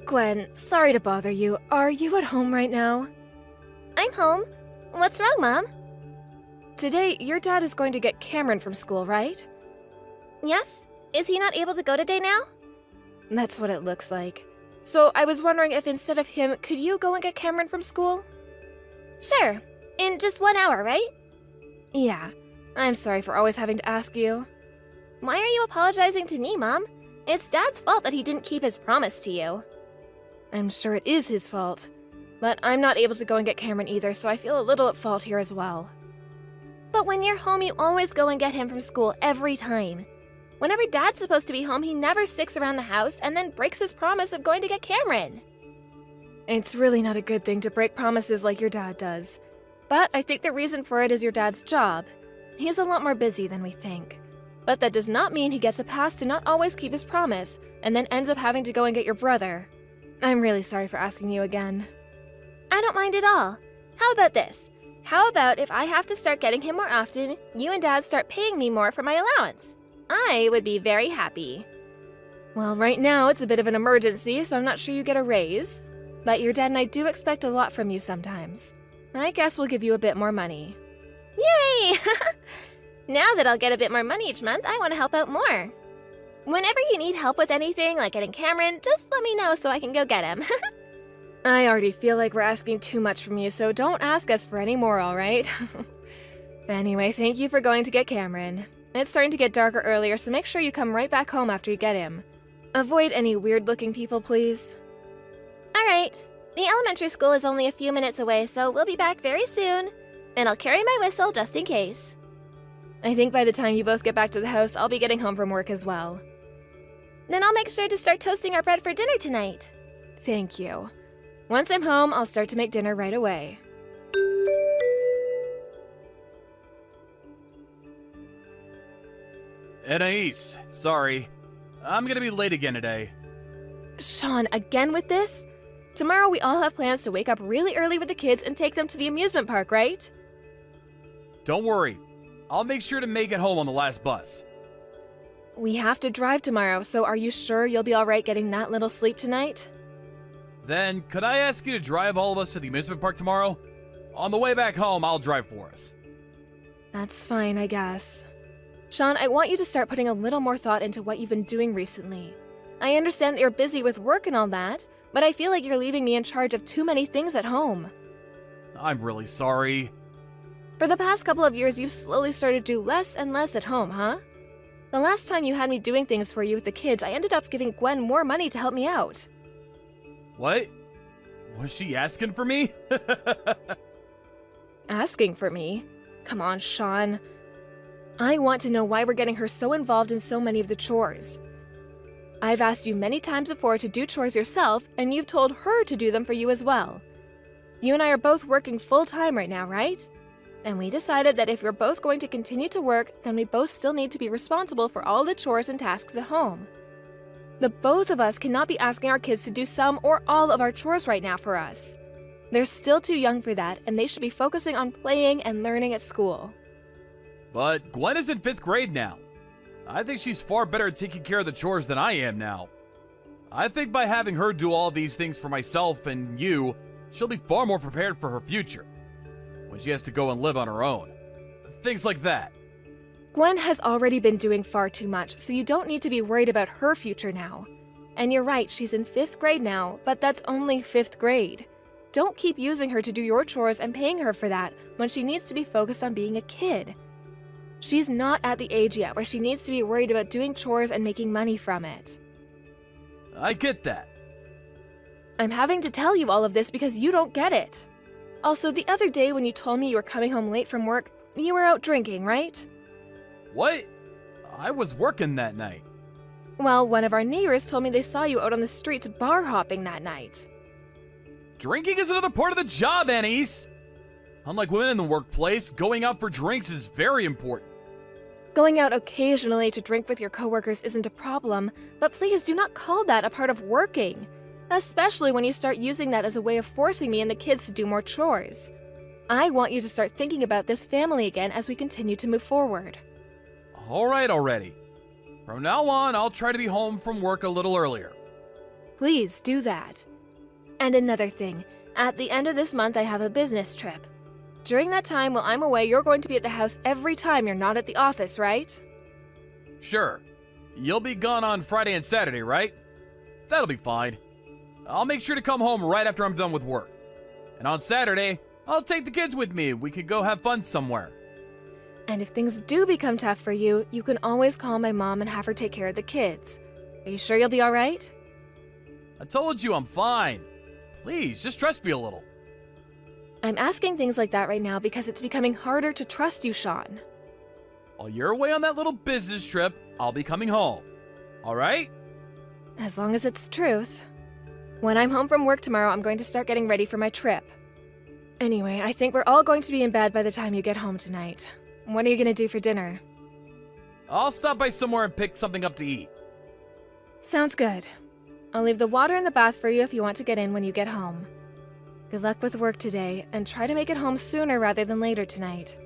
Gwen, sorry to bother you. Are you at home right now? I'm home. What's wrong, Mom? Today, your dad is going to get Cameron from school, right? Yes? Is he not able to go today now? That's what it looks like. So I was wondering if instead of him, could you go and get Cameron from school? Sure. In just 1 hour, right? Yeah. I'm sorry for always having to ask you. Why are you apologizing to me, Mom? It's Dad's fault that he didn't keep his promise to you. I'm sure it is his fault. But I'm not able to go and get Cameron either, so I feel a little at fault here as well. But when you're home, you always go and get him from school every time. Whenever Dad's supposed to be home, he never sticks around the house and then breaks his promise of going to get Cameron. It's really not a good thing to break promises like your dad does. But I think the reason for it is your dad's job. He's a lot more busy than we think. But that does not mean he gets a pass to not always keep his promise, and then ends up having to go and get your brother. I'm really sorry for asking you again. I don't mind at all. How about this? How about if I have to start getting him more often, you and Dad start paying me more for my allowance? I would be very happy. Well, right now it's a bit of an emergency, so I'm not sure you get a raise. But your dad and I do expect a lot from you sometimes. I guess we'll give you a bit more money. Yay! Now that I'll get a bit more money each month, I want to help out more. Whenever you need help with anything, like getting Cameron, just let me know so I can go get him. I already feel like we're asking too much from you, so don't ask us for any more, alright? Anyway, thank you for going to get Cameron. It's starting to get darker earlier, so make sure you come right back home after you get him. Avoid any weird-looking people, please. Alright. The elementary school is only a few minutes away, so we'll be back very soon. And I'll carry my whistle just in case. I think by the time you both get back to the house, I'll be getting home from work as well. Then I'll make sure to start toasting our bread for dinner tonight. Thank you. Once I'm home, I'll start to make dinner right away. Anais, sorry. I'm gonna be late again today. Sean, again with this? Tomorrow we all have plans to wake up really early with the kids and take them to the amusement park, right? Don't worry. I'll make sure to make it home on the last bus. We have to drive tomorrow, so are you sure you'll be alright getting that little sleep tonight? Then, could I ask you to drive all of us to the amusement park tomorrow? On the way back home, I'll drive for us. That's fine, I guess. Sean, I want you to start putting a little more thought into what you've been doing recently. I understand that you're busy with work and all that, but I feel like you're leaving me in charge of too many things at home. I'm really sorry. For the past couple of years, you've slowly started to do less and less at home, huh? The last time you had me doing things for you with the kids, I ended up giving Gwen more money to help me out. What? Was she asking for me? Asking for me? Come on, Sean. I want to know why we're getting her so involved in so many of the chores. I've asked you many times before to do chores yourself, and you've told her to do them for you as well. You and I are both working full-time right now, right? And we decided that if we're both going to continue to work, then we both still need to be responsible for all the chores and tasks at home. The both of us cannot be asking our kids to do some or all of our chores right now for us. They're still too young for that, and they should be focusing on playing and learning at school. But Gwen is in 5th grade now. I think she's far better at taking care of the chores than I am now. I think by having her do all these things for myself and you, she'll be far more prepared for her future. When she has to go and live on her own. Things like that. Gwen has already been doing far too much, so you don't need to be worried about her future now. And you're right, she's in 5th grade now, but that's only 5th grade. Don't keep using her to do your chores and paying her for that when she needs to be focused on being a kid. She's not at the age yet where she needs to be worried about doing chores and making money from it. I get that. I'm having to tell you all of this because you don't get it. Also, the other day when you told me you were coming home late from work, you were out drinking, right? What? I was working that night. Well, one of our neighbors told me they saw you out on the streets bar hopping that night. Drinking is another part of the job, Anais. Unlike women in the workplace, going out for drinks is very important. Going out occasionally to drink with your coworkers isn't a problem, but please do not call that a part of working. Especially when you start using that as a way of forcing me and the kids to do more chores. I want you to start thinking about this family again as we continue to move forward. All right already. From now on, I'll try to be home from work a little earlier. Please do that. And another thing, at the end of this month I have a business trip. During that time while I'm away, you're going to be at the house every time you're not at the office, right? Sure. You'll be gone on Friday and Saturday, right? That'll be fine. I'll make sure to come home right after I'm done with work. And on Saturday, I'll take the kids with me. We could go have fun somewhere. And if things do become tough for you, you can always call my mom and have her take care of the kids. Are you sure you'll be all right? I told you I'm fine. Please, just trust me a little. I'm asking things like that right now because it's becoming harder to trust you, Sean. While you're away on that little business trip, I'll be coming home. All right? As long as it's the truth. When I'm home from work tomorrow, I'm going to start getting ready for my trip. Anyway, I think we're all going to be in bed by the time you get home tonight. What are you going to do for dinner? I'll stop by somewhere and pick something up to eat. Sounds good. I'll leave the water in the bath for you if you want to get in when you get home. Good luck with work today, and try to make it home sooner rather than later tonight.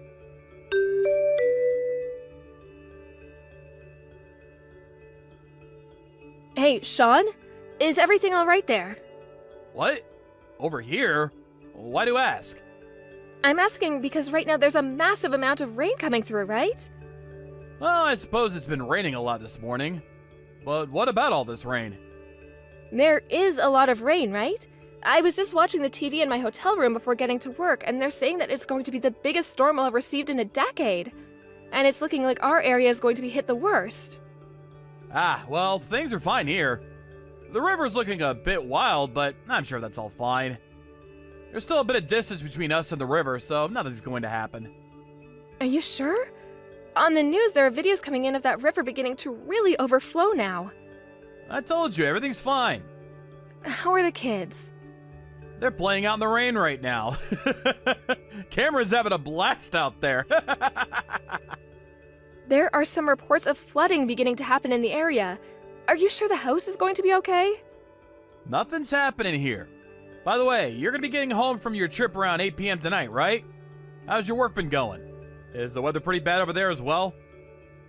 Hey, Sean? Is everything all right there? What? Over here? Why do you ask? I'm asking because right now there's a massive amount of rain coming through, right? Well, I suppose it's been raining a lot this morning. But what about all this rain? There is a lot of rain, right? I was just watching the TV in my hotel room before getting to work, and they're saying that it's going to be the biggest storm we'll have received in a decade. And it's looking like our area is going to be hit the worst. Ah, well, things are fine here. The river's looking a bit wild, but I'm sure that's all fine. There's still a bit of distance between us and the river, so nothing's going to happen. Are you sure? On the news, there are videos coming in of that river beginning to really overflow now. I told you, everything's fine. How are the kids? They're playing out in the rain right now. Cameron's having a blast out there. There are some reports of flooding beginning to happen in the area. Are you sure the house is going to be okay? Nothing's happening here. By the way, you're going to be getting home from your trip around 8 p.m. tonight, right? How's your work been going? Is the weather pretty bad over there as well?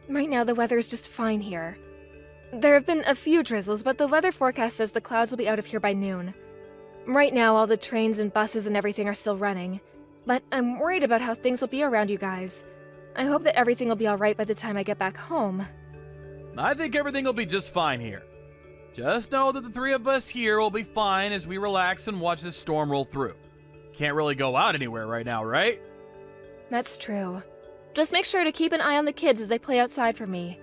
Right now, the weather is just fine here. There have been a few drizzles, but the weather forecast says the clouds will be out of here by noon. Right now, all the trains and buses and everything are still running. But I'm worried about how things will be around you guys. I hope that everything will be alright by the time I get back home. I think everything will be just fine here. Just know that the three of us here will be fine as we relax and watch this storm roll through. Can't really go out anywhere right now, right? That's true. Just make sure to keep an eye on the kids as they play outside for me.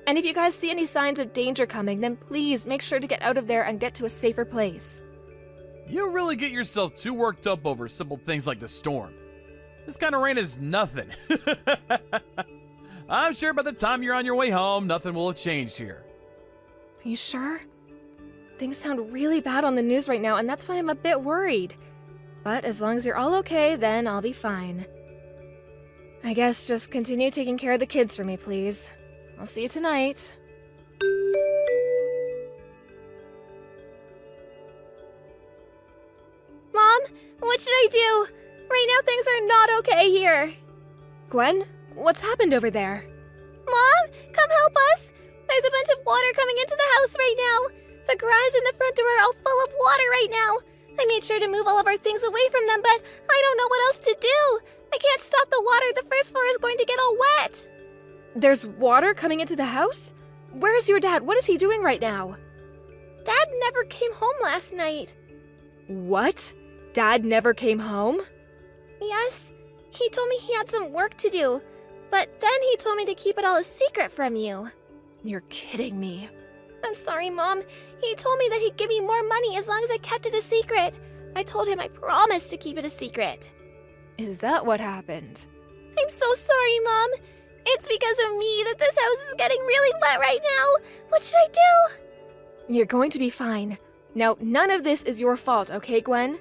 And if you guys see any signs of danger coming, then please make sure to get out of there and get to a safer place. You really get yourself too worked up over simple things like the storm. This kind of rain is nothing. I'm sure by the time you're on your way home, nothing will have changed here. Are you sure? Things sound really bad on the news right now, and that's why I'm a bit worried. But as long as you're all okay, then I'll be fine. I guess just continue taking care of the kids for me, please. I'll see you tonight. Mom, what should I do? Right now things are not okay here. Gwen, what's happened over there? Mom, come help us. There's a bunch of water coming into the house right now. The garage and the front door are all full of water right now. I made sure to move all of our things away from them, but I don't know what else to do. I can't stop the water. The first floor is going to get all wet. There's water coming into the house? Where's your dad? What is he doing right now? Dad never came home last night. What? Dad never came home? Yes, he told me he had some work to do, but then he told me to keep it all a secret from you. You're kidding me. I'm sorry, Mom. He told me that he'd give me more money as long as I kept it a secret. I told him I promised to keep it a secret. Is that what happened? I'm so sorry, Mom. It's because of me that this house is getting really wet right now. What should I do? You're going to be fine. Now, none of this is your fault, okay, Gwen?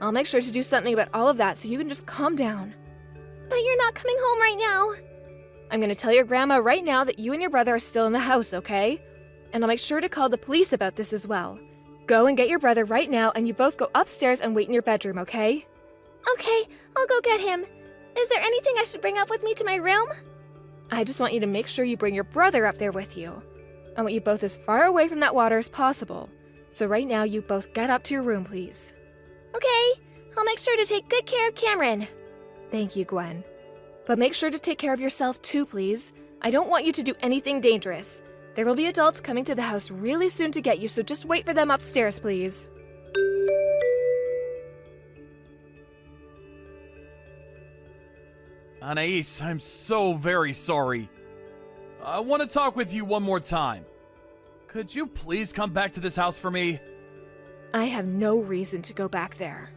I'll make sure to do something about all of that so you can just calm down. But you're not coming home right now. I'm going to tell your grandma right now that you and your brother are still in the house, okay? And I'll make sure to call the police about this as well. Go and get your brother right now, and you both go upstairs and wait in your bedroom, okay? Okay, I'll go get him. Is there anything I should bring up with me to my room? I just want you to make sure you bring your brother up there with you. I want you both as far away from that water as possible. So right now, you both get up to your room, please. Okay, I'll make sure to take good care of Cameron. Thank you, Gwen. But make sure to take care of yourself too, please. I don't want you to do anything dangerous. There will be adults coming to the house really soon to get you, so just wait for them upstairs, please. Anais, I'm so very sorry. I want to talk with you one more time. Could you please come back to this house for me? I have no reason to go back there.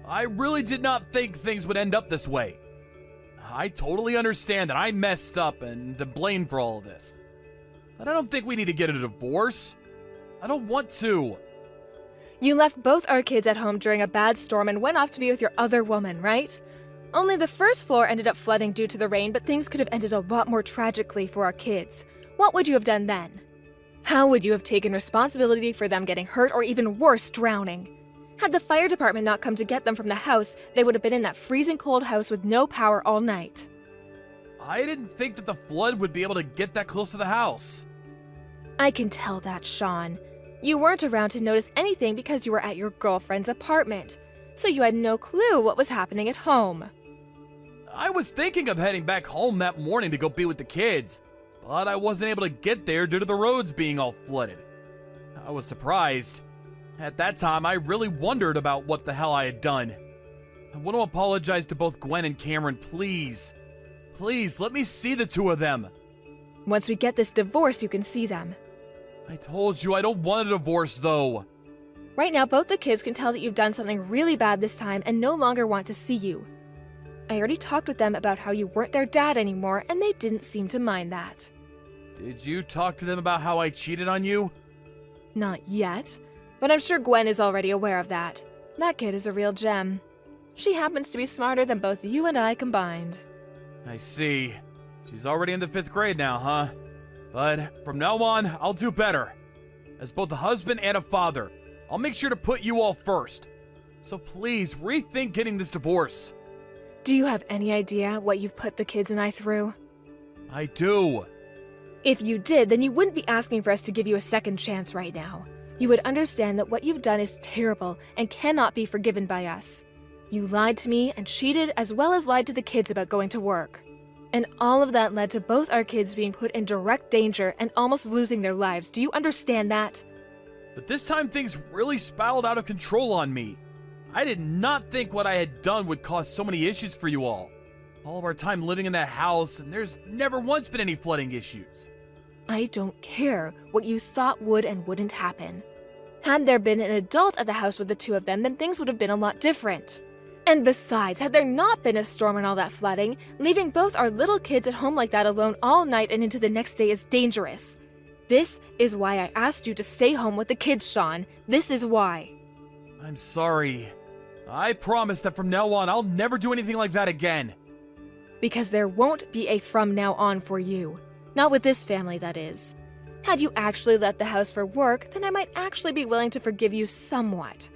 I really did not think things would end up this way. I totally understand that I messed up and to blame for all of this. But I don't think we need to get a divorce. I don't want to. You left both our kids at home during a bad storm and went off to be with your other woman, right? Only the first floor ended up flooding due to the rain, but things could have ended a lot more tragically for our kids. What would you have done then? How would you have taken responsibility for them getting hurt or even worse, drowning? Had the fire department not come to get them from the house, they would have been in that freezing cold house with no power all night. I didn't think that the flood would be able to get that close to the house. I can tell that, Sean. You weren't around to notice anything because you were at your girlfriend's apartment, so you had no clue what was happening at home. I was thinking of heading back home that morning to go be with the kids, but I wasn't able to get there due to the roads being all flooded. I was surprised. At that time, I really wondered about what the hell I had done. I want to apologize to both Gwen and Cameron, please. Please, let me see the two of them. Once we get this divorce, you can see them. I told you I don't want a divorce, though. Right now, both the kids can tell that you've done something really bad this time and no longer want to see you. I already talked with them about how you weren't their dad anymore, and they didn't seem to mind that. Did you talk to them about how I cheated on you? Not yet, but I'm sure Gwen is already aware of that. That kid is a real gem. She happens to be smarter than both you and I combined. I see. She's already in the 5th grade now, huh? But from now on, I'll do better. As both a husband and a father, I'll make sure to put you all first. So please, rethink getting this divorce. Do you have any idea what you've put the kids and I through? I do. If you did, then you wouldn't be asking for us to give you a second chance right now. You would understand that what you've done is terrible and cannot be forgiven by us. You lied to me and cheated as well as lied to the kids about going to work. And all of that led to both our kids being put in direct danger and almost losing their lives. Do you understand that? But this time things really spiraled out of control on me. I did not think what I had done would cause so many issues for you all. All of our time living in that house, and there's never once been any flooding issues. I don't care what you thought would and wouldn't happen. Had there been an adult at the house with the two of them, then things would have been a lot different. And besides, had there not been a storm and all that flooding, leaving both our little kids at home like that alone all night and into the next day is dangerous. This is why I asked you to stay home with the kids, Sean. This is why. I'm sorry. I promise that from now on, I'll never do anything like that again. Because there won't be a from now on for you. Not with this family, that is. Had you actually left the house for work, then I might actually be willing to forgive you somewhat.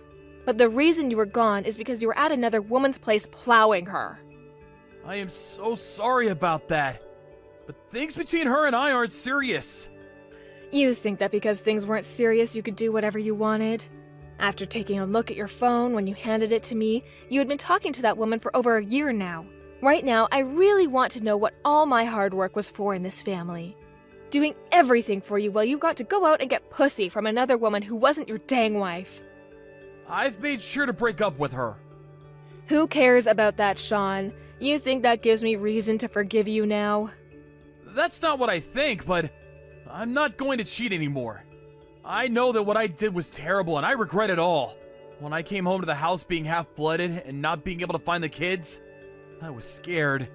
But the reason you were gone is because you were at another woman's place plowing her. I am so sorry about that. But things between her and I aren't serious. You think that because things weren't serious, you could do whatever you wanted? After taking a look at your phone when you handed it to me, you had been talking to that woman for over a year now. Right now, I really want to know what all my hard work was for in this family. Doing everything for you while you got to go out and get pussy from another woman who wasn't your dang wife. I've made sure to break up with her. Who cares about that, Sean? You think that gives me reason to forgive you now? That's not what I think, but I'm not going to cheat anymore. I know that what I did was terrible and I regret it all. When I came home to the house being half flooded and not being able to find the kids, I was scared.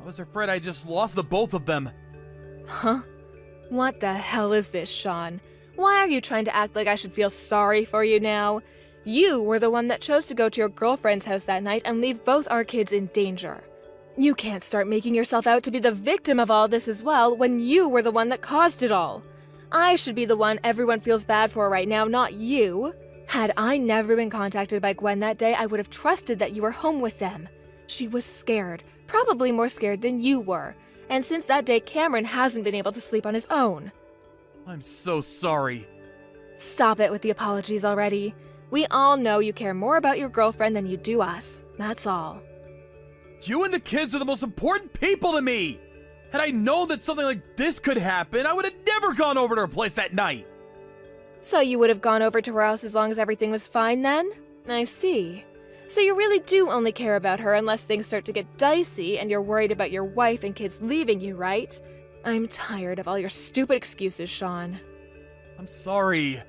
I was afraid I just lost the both of them. Huh? What the hell is this, Sean? Why are you trying to act like I should feel sorry for you now? You were the one that chose to go to your girlfriend's house that night and leave both our kids in danger. You can't start making yourself out to be the victim of all this as well when you were the one that caused it all. I should be the one everyone feels bad for right now, not you. Had I never been contacted by Gwen that day, I would have trusted that you were home with them. She was scared, probably more scared than you were. And since that day, Cameron hasn't been able to sleep on his own. I'm so sorry. Stop it with the apologies already. We all know you care more about your girlfriend than you do us. That's all. You and the kids are the most important people to me! Had I known that something like this could happen, I would have never gone over to her place that night! So you would have gone over to her house as long as everything was fine then? I see. So you really do only care about her unless things start to get dicey and you're worried about your wife and kids leaving you, right? I'm tired of all your stupid excuses, Sean. I'm sorry,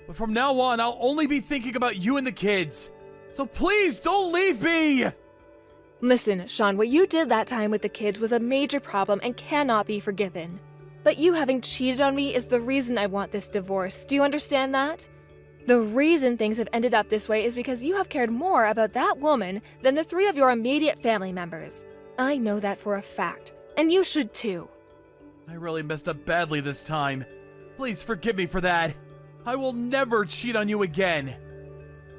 but from now on, I'll only be thinking about you and the kids. So please, don't leave me! Listen, Sean, what you did that time with the kids was a major problem and cannot be forgiven. But you having cheated on me is the reason I want this divorce. Do you understand that? The reason things have ended up this way is because you have cared more about that woman than the 3 of your immediate family members. I know that for a fact, and you should too. I really messed up badly this time. Please forgive me for that. I will never cheat on you again.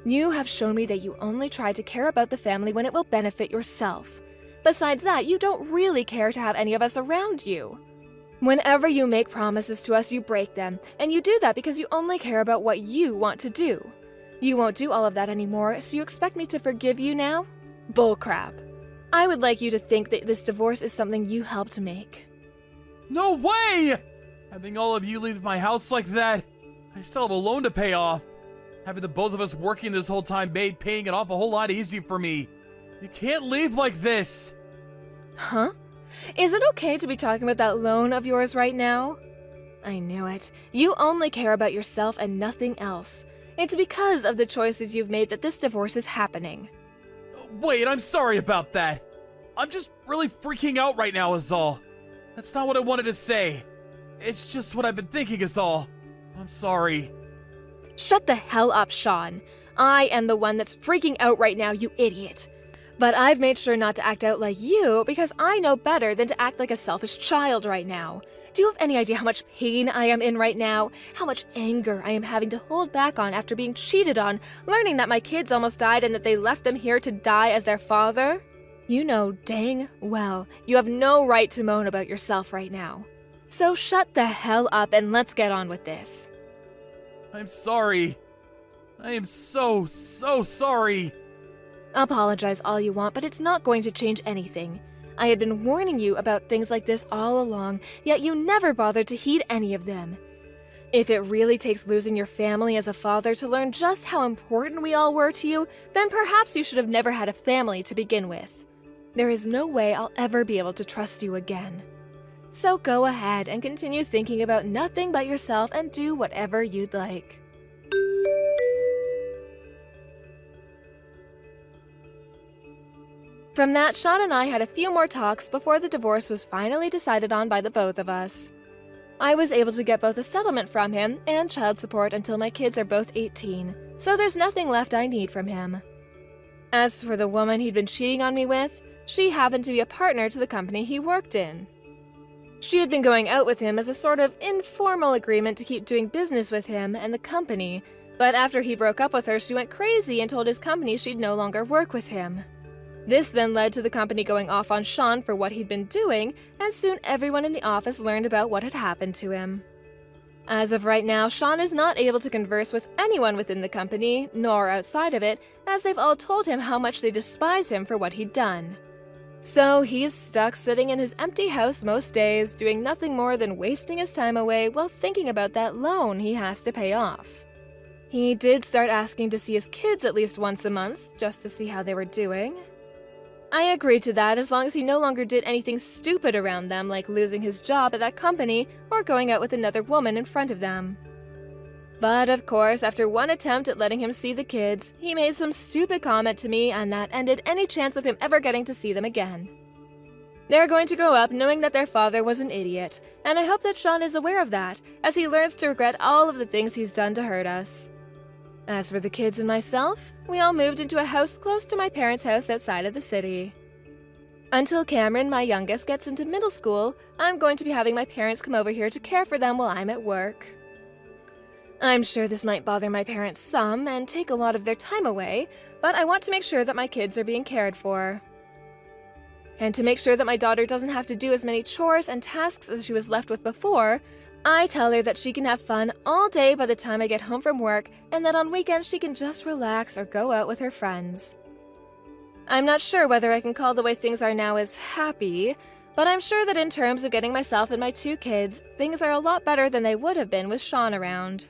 You have shown me that you only try to care about the family when it will benefit yourself. Besides that, you don't really care to have any of us around you. Whenever you make promises to us, you break them, and you do that because you only care about what you want to do. You won't do all of that anymore, so you expect me to forgive you now? Bullcrap. I would like you to think that this divorce is something you helped make. No way! Having all of you leave my house like that, I still have a loan to pay off. Having the both of us working this whole time made paying it off a whole lot easier for me. You can't leave like this. Huh? Is it okay to be talking about that loan of yours right now? I knew it. You only care about yourself and nothing else. It's because of the choices you've made that this divorce is happening. Wait, I'm sorry about that. I'm just really freaking out right now is all. That's not what I wanted to say. It's just what I've been thinking is all. I'm sorry. Shut the hell up, Sean. I am the one that's freaking out right now, you idiot. But I've made sure not to act out like you because I know better than to act like a selfish child right now. Do you have any idea how much pain I am in right now? How much anger I am having to hold back on after being cheated on, learning that my kids almost died and that they left them here to die as their father? You know dang well you have no right to moan about yourself right now. So shut the hell up and let's get on with this. I'm sorry. I am so sorry. Apologize all you want, but it's not going to change anything. I had been warning you about things like this all along, yet you never bothered to heed any of them. If it really takes losing your family as a father to learn just how important we all were to you, then perhaps you should have never had a family to begin with. There is no way I'll ever be able to trust you again. So go ahead and continue thinking about nothing but yourself and do whatever you'd like. From that, Sean and I had a few more talks before the divorce was finally decided on by the both of us. I was able to get both a settlement from him and child support until my kids are both 18, so there's nothing left I need from him. As for the woman he'd been cheating on me with, she happened to be a partner to the company he worked in. She had been going out with him as a sort of informal agreement to keep doing business with him and the company, but after he broke up with her, she went crazy and told his company she'd no longer work with him. This then led to the company going off on Sean for what he'd been doing, and soon everyone in the office learned about what had happened to him. As of right now, Sean is not able to converse with anyone within the company, nor outside of it, as they've all told him how much they despise him for what he'd done. So he's stuck sitting in his empty house most days, doing nothing more than wasting his time away while thinking about that loan he has to pay off. He did start asking to see his kids at least once a month, just to see how they were doing. I agreed to that as long as he no longer did anything stupid around them, like losing his job at that company or going out with another woman in front of them. But of course, after one attempt at letting him see the kids, he made some stupid comment to me, and that ended any chance of him ever getting to see them again. They're going to grow up knowing that their father was an idiot, and I hope that Sean is aware of that, as he learns to regret all of the things he's done to hurt us. As for the kids and myself, we all moved into a house close to my parents' house outside of the city. Until Cameron, my youngest, gets into middle school, I'm going to be having my parents come over here to care for them while I'm at work. I'm sure this might bother my parents some and take a lot of their time away, but I want to make sure that my kids are being cared for. And to make sure that my daughter doesn't have to do as many chores and tasks as she was left with before, I tell her that she can have fun all day by the time I get home from work, and that on weekends she can just relax or go out with her friends. I'm not sure whether I can call the way things are now as happy, but I'm sure that in terms of getting myself and my 2 kids, things are a lot better than they would have been with Sean around.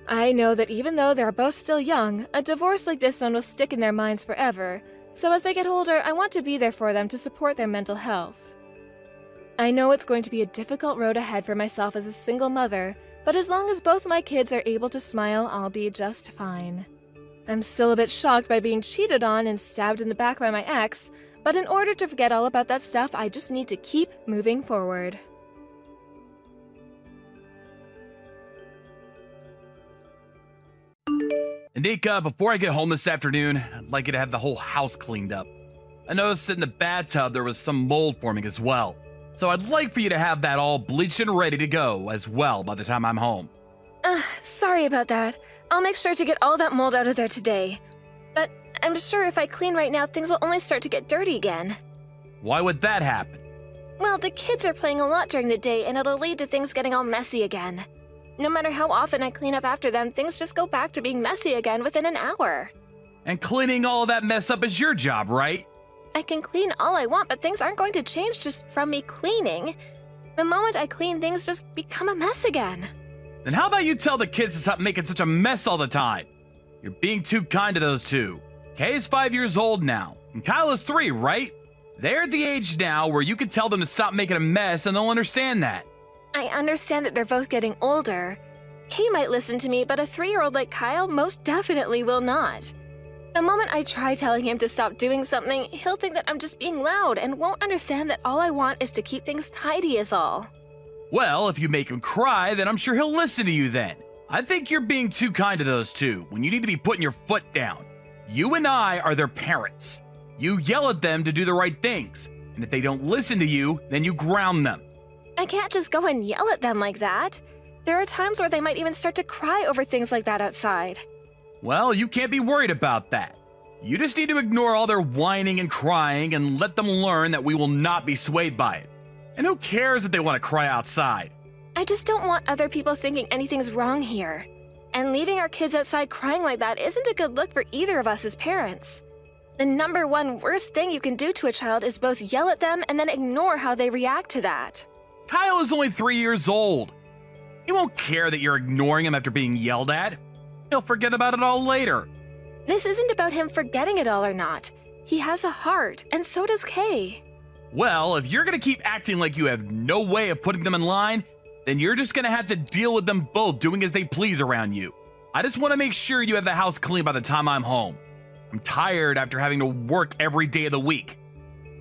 I know that even though they're both still young, a divorce like this one will stick in their minds forever, so as they get older, I want to be there for them to support their mental health. I know it's going to be a difficult road ahead for myself as a single mother, but as long as both my kids are able to smile, I'll be just fine. I'm still a bit shocked by being cheated on and stabbed in the back by my ex, but in order to forget all about that stuff, I just need to keep moving forward. Anika, before I get home this afternoon, I'd like you to have the whole house cleaned up. I noticed that in the bathtub there was some mold forming as well, so I'd like for you to have that all bleached and ready to go as well by the time I'm home. Sorry about that. I'll make sure to get all that mold out of there today. But I'm sure if I clean right now, things will only start to get dirty again. Why would that happen? Well, the kids are playing a lot during the day, and it'll lead to things getting all messy again. No matter how often I clean up after them, things just go back to being messy again within an hour. And cleaning all that mess up is your job, right? I can clean all I want, but things aren't going to change just from me cleaning. The moment I clean, things just become a mess again. Then how about you tell the kids to stop making such a mess all the time? You're being too kind to those 2. Kay is 5 years old now, and Kyle is 3, right? They're at the age now where you can tell them to stop making a mess and they'll understand that. I understand that they're both getting older. Kay might listen to me, but a 3-year-old like Kyle most definitely will not. The moment I try telling him to stop doing something, he'll think that I'm just being loud and won't understand that all I want is to keep things tidy is all. Well, if you make him cry, then I'm sure he'll listen to you then. I think you're being too kind to those 2 when you need to be putting your foot down. You and I are their parents. You yell at them to do the right things, and if they don't listen to you, then you ground them. I can't just go and yell at them like that. There are times where they might even start to cry over things like that outside. Well, you can't be worried about that. You just need to ignore all their whining and crying and let them learn that we will not be swayed by it. And who cares if they want to cry outside? I just don't want other people thinking anything's wrong here. And leaving our kids outside crying like that isn't a good look for either of us as parents. The number one worst thing you can do to a child is both yell at them and then ignore how they react to that. Kyle is only 3 years old. He won't care that you're ignoring him after being yelled at. He'll forget about it all later. This isn't about him forgetting it all or not. He has a heart, and so does Kay. Well, if you're gonna keep acting like you have no way of putting them in line, then you're just gonna have to deal with them both doing as they please around you. I just want to make sure you have the house clean by the time I'm home. I'm tired after having to work every day of the week.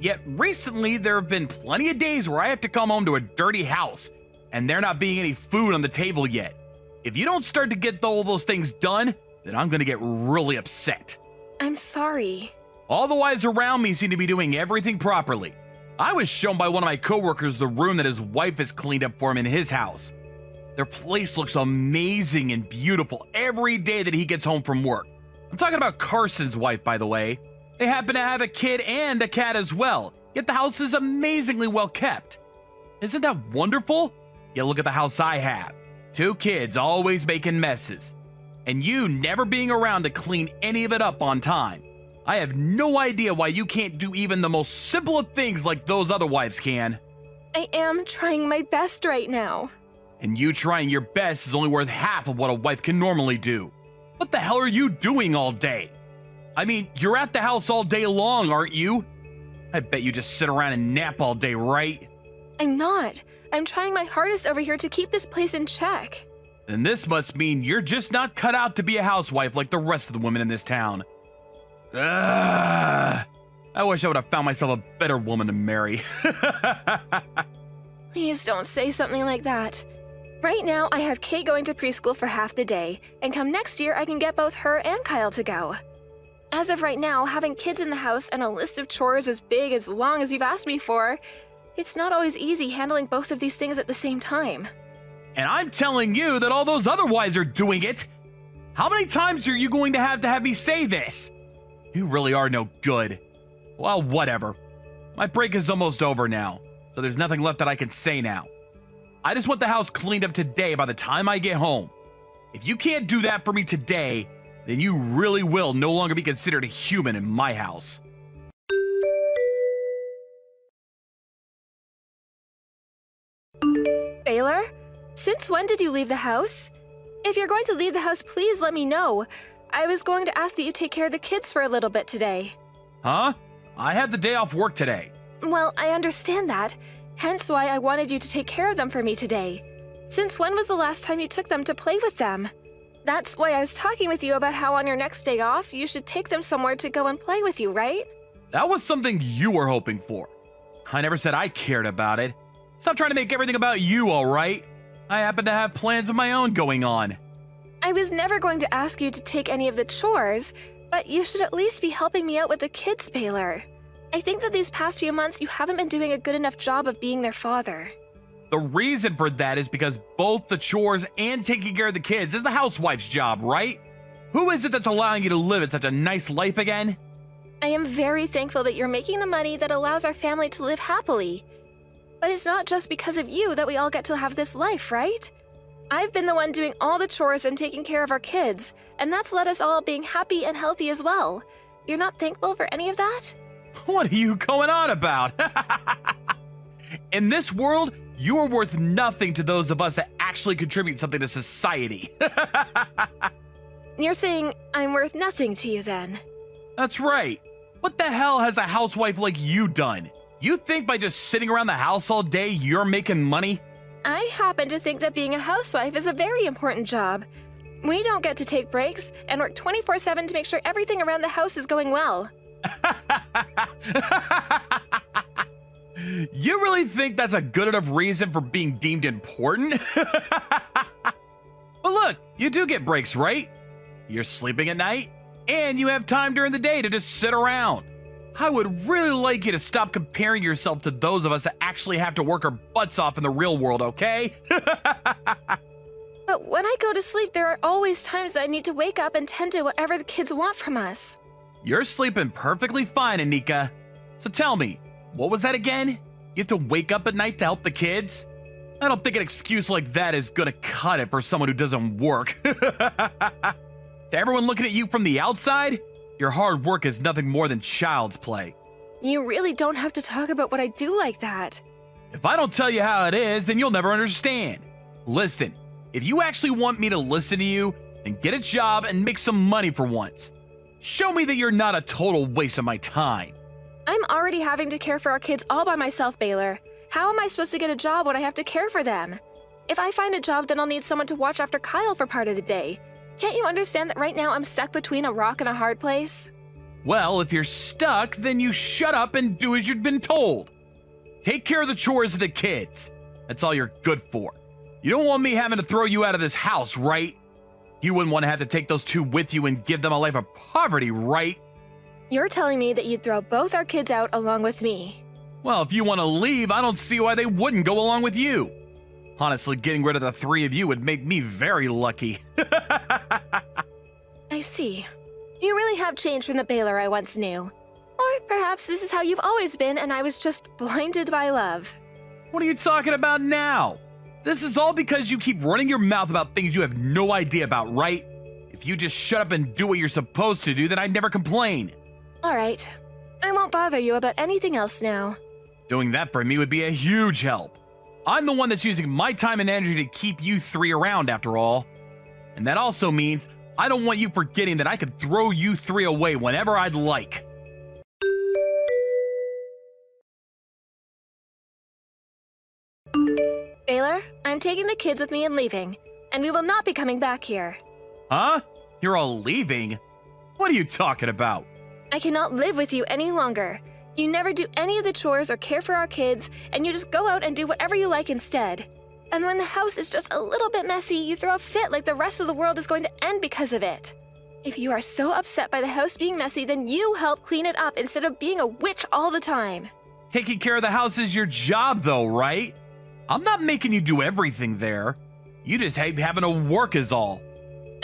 Yet recently, there have been plenty of days where I have to come home to a dirty house, and there not being any food on the table yet. If you don't start to get all those things done, then I'm gonna get really upset. I'm sorry. All the wives around me seem to be doing everything properly. I was shown by one of my coworkers the room that his wife has cleaned up for him in his house. Their place looks amazing and beautiful every day that he gets home from work. I'm talking about Carson's wife, by the way. They happen to have a kid and a cat as well, yet the house is amazingly well kept. Isn't that wonderful? Yet look at the house I have. 2 kids always making messes. And you never being around to clean any of it up on time. I have no idea why you can't do even the most simple of things like those other wives can. I am trying my best right now. And you trying your best is only worth half of what a wife can normally do. What the hell are you doing all day? I mean, you're at the house all day long, aren't you? I bet you just sit around and nap all day, right? I'm not. I'm trying my hardest over here to keep this place in check. Then this must mean you're just not cut out to be a housewife like the rest of the women in this town. Ugh. I wish I would have found myself a better woman to marry. Please don't say something like that. Right now, I have Kay going to preschool for half the day, and come next year, I can get both her and Kyle to go. As of right now, having kids in the house and a list of chores as big as long as you've asked me for, it's not always easy handling both of these things at the same time. And I'm telling you that all those other wives are doing it. How many times are you going to have me say this? You really are no good. Well, whatever. My break is almost over now, so there's nothing left that I can say now. I just want the house cleaned up today by the time I get home. If you can't do that for me today, then you really will no longer be considered a human in my house. Baylor, since when did you leave the house? If you're going to leave the house, please let me know. I was going to ask that you take care of the kids for a little bit today. Huh? I had the day off work today. Well, I understand that. Hence why I wanted you to take care of them for me today. Since when was the last time you took them to play with them? That's why I was talking with you about how on your next day off, you should take them somewhere to go and play with you, right? That was something you were hoping for. I never said I cared about it. Stop trying to make everything about you, all right? I happen to have plans of my own going on. I was never going to ask you to take any of the chores, but you should at least be helping me out with the kids, Baylor. I think that these past few months you haven't been doing a good enough job of being their father. The reason for that is because both the chores and taking care of the kids is the housewife's job, right? Who is it that's allowing you to live in such a nice life again? I am very thankful that you're making the money that allows our family to live happily. But it's not just because of you that we all get to have this life, right? I've been the one doing all the chores and taking care of our kids, and that's led us all being happy and healthy as well. You're not thankful for any of that? What are you going on about? In this world, you are worth nothing to those of us that actually contribute something to society. You're saying I'm worth nothing to you then? That's right. What the hell has a housewife like you done? You think by just sitting around the house all day you're making money? I happen to think that being a housewife is a very important job. We don't get to take breaks and work 24/7 to make sure everything around the house is going well. You really think that's a good enough reason for being deemed important? Well, look, you do get breaks, right? You're sleeping at night, and you have time during the day to just sit around. I would really like you to stop comparing yourself to those of us that actually have to work our butts off in the real world, okay? But when I go to sleep, there are always times that I need to wake up and tend to whatever the kids want from us. You're sleeping perfectly fine, Anika. So tell me, what was that again? You have to wake up at night to help the kids? I don't think an excuse like that is gonna cut it for someone who doesn't work. To everyone looking at you from the outside, your hard work is nothing more than child's play. You really don't have to talk about what I do like that. If I don't tell you how it is, then you'll never understand. Listen, if you actually want me to listen to you, then get a job and make some money for once. Show me that you're not a total waste of my time. I'm already having to care for our kids all by myself, Baylor. How am I supposed to get a job when I have to care for them? If I find a job, then I'll need someone to watch after Kyle for part of the day. Can't you understand that right now I'm stuck between a rock and a hard place? Well, if you're stuck, then you shut up and do as you've been told. Take care of the chores of the kids. That's all you're good for. You don't want me having to throw you out of this house, right? You wouldn't want to have to take those two with you and give them a life of poverty, right? You're telling me that you'd throw both our kids out along with me. Well, if you want to leave, I don't see why they wouldn't go along with you. Honestly, getting rid of the three of you would make me very lucky. I see. You really have changed from the Baylor I once knew. Or perhaps this is how you've always been and I was just blinded by love. What are you talking about now? This is all because you keep running your mouth about things you have no idea about, right? If you just shut up and do what you're supposed to do, then I'd never complain. All right. I won't bother you about anything else now. Doing that for me would be a huge help. I'm the one that's using my time and energy to keep you three around, after all. And that also means I don't want you forgetting that I could throw you three away whenever I'd like. Baylor, I'm taking the kids with me and leaving, and we will not be coming back here. Huh? You're all leaving? What are you talking about? I cannot live with you any longer. You never do any of the chores or care for our kids, and you just go out and do whatever you like instead. And when the house is just a little bit messy, you throw a fit like the rest of the world is going to end because of it. If you are so upset by the house being messy, then you help clean it up instead of being a witch all the time. Taking care of the house is your job, though, right? I'm not making you do everything there. You just hate having to work is all.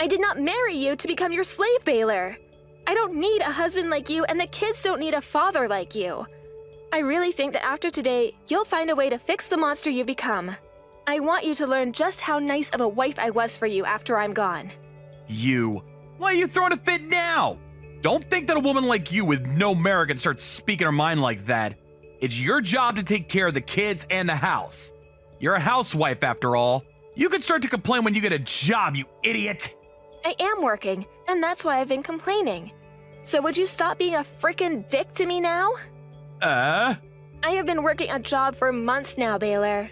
I did not marry you to become your slave, Baylor. I don't need a husband like you, and the kids don't need a father like you. I really think that after today, you'll find a way to fix the monster you've become. I want you to learn just how nice of a wife I was for you after I'm gone. You. Why are you throwing a fit now? Don't think that a woman like you with no merit can start speaking her mind like that. It's your job to take care of the kids and the house. You're a housewife after all. You can start to complain when you get a job, you idiot. I am working, and that's why I've been complaining. So would you stop being a frickin' dick to me now? I have been working a job for months now, Baylor.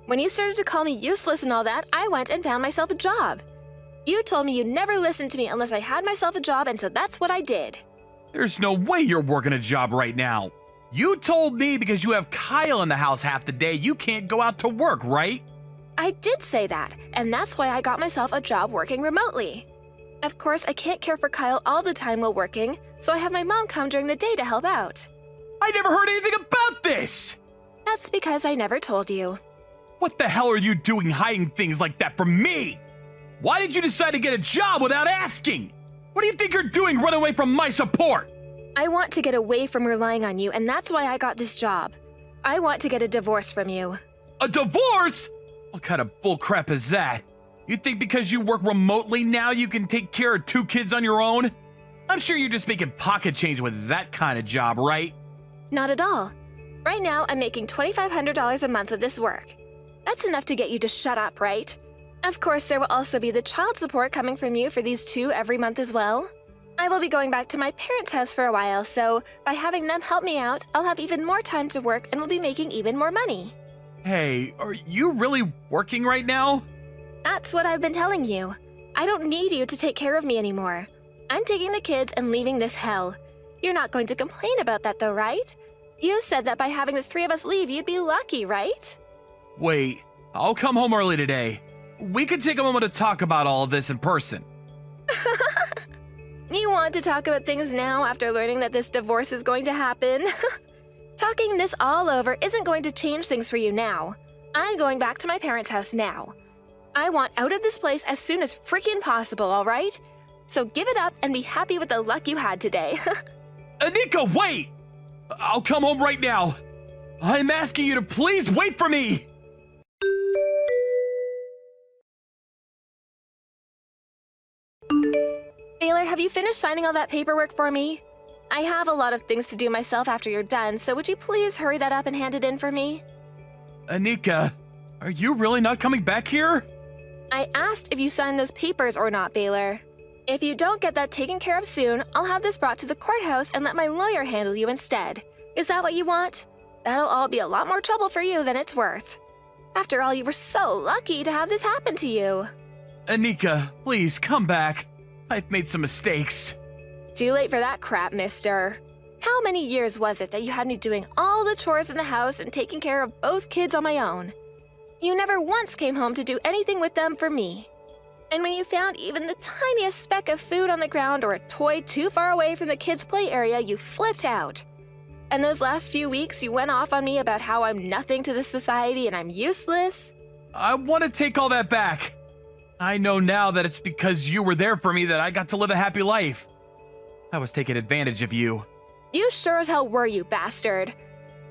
When you started to call me useless and all that, I went and found myself a job. You told me you'd never listen to me unless I had myself a job, and so that's what I did. There's no way you're working a job right now. You told me because you have Kyle in the house half the day, you can't go out to work, right? I did say that, and that's why I got myself a job working remotely. Of course, I can't care for Kyle all the time while working, so I have my mom come during the day to help out. I never heard anything about this! That's because I never told you. What the hell are you doing hiding things like that from me? Why did you decide to get a job without asking? What do you think you're doing running away from my support? I want to get away from relying on you, and that's why I got this job. I want to get a divorce from you. A divorce? What kind of bullcrap is that? You think because you work remotely now you can take care of 2 kids on your own? I'm sure you're just making pocket change with that kind of job, right? Not at all. Right now, I'm making $2,500 a month with this work. That's enough to get you to shut up, right? Of course, there will also be the child support coming from you for these 2 every month as well. I will be going back to my parents' house for a while, so by having them help me out, I'll have even more time to work and will be making even more money. Hey, are you really working right now? That's what I've been telling you. I don't need you to take care of me anymore. I'm taking the kids and leaving this hell. You're not going to complain about that though, right? You said that by having the 3 of us leave, you'd be lucky, right? Wait, I'll come home early today. We could take a moment to talk about all of this in person. You want to talk about things now after learning that this divorce is going to happen? Talking this all over isn't going to change things for you now. I'm going back to my parents' house now. I want out of this place as soon as freaking possible, all right? So give it up and be happy with the luck you had today. Anika, wait! I'll come home right now. I'm asking you to please wait for me! Baylor, have you finished signing all that paperwork for me? I have a lot of things to do myself after you're done, so would you please hurry that up and hand it in for me? Anika, are you really not coming back here? I asked if you signed those papers or not, Baylor. If you don't get that taken care of soon, I'll have this brought to the courthouse and let my lawyer handle you instead. Is that what you want? That'll all be a lot more trouble for you than it's worth. After all, you were so lucky to have this happen to you. Anika, please come back. I've made some mistakes. Too late for that crap, mister. How many years was it that you had me doing all the chores in the house and taking care of both kids on my own? You never once came home to do anything with them for me. And when you found even the tiniest speck of food on the ground or a toy too far away from the kids' play area, you flipped out. And those last few weeks, you went off on me about how I'm nothing to this society and I'm useless. I want to take all that back. I know now that it's because you were there for me that I got to live a happy life. I was taking advantage of you. You sure as hell were, you bastard.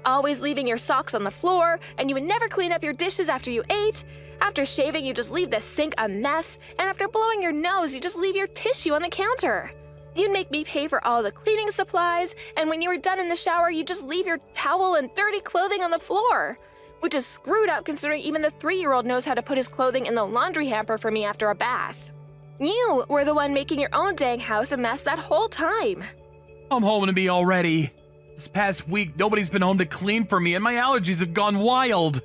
Always leaving your socks on the floor, and you would never clean up your dishes after you ate. After shaving, you just leave the sink a mess, and after blowing your nose, you just leave your tissue on the counter. You'd make me pay for all the cleaning supplies, and when you were done in the shower, you just leave your towel and dirty clothing on the floor. Which is screwed up considering even the 3-year-old knows how to put his clothing in the laundry hamper for me after a bath. You were the one making your own dang house a mess that whole time. I'm home to me already. This past week, nobody's been home to clean for me, and my allergies have gone wild.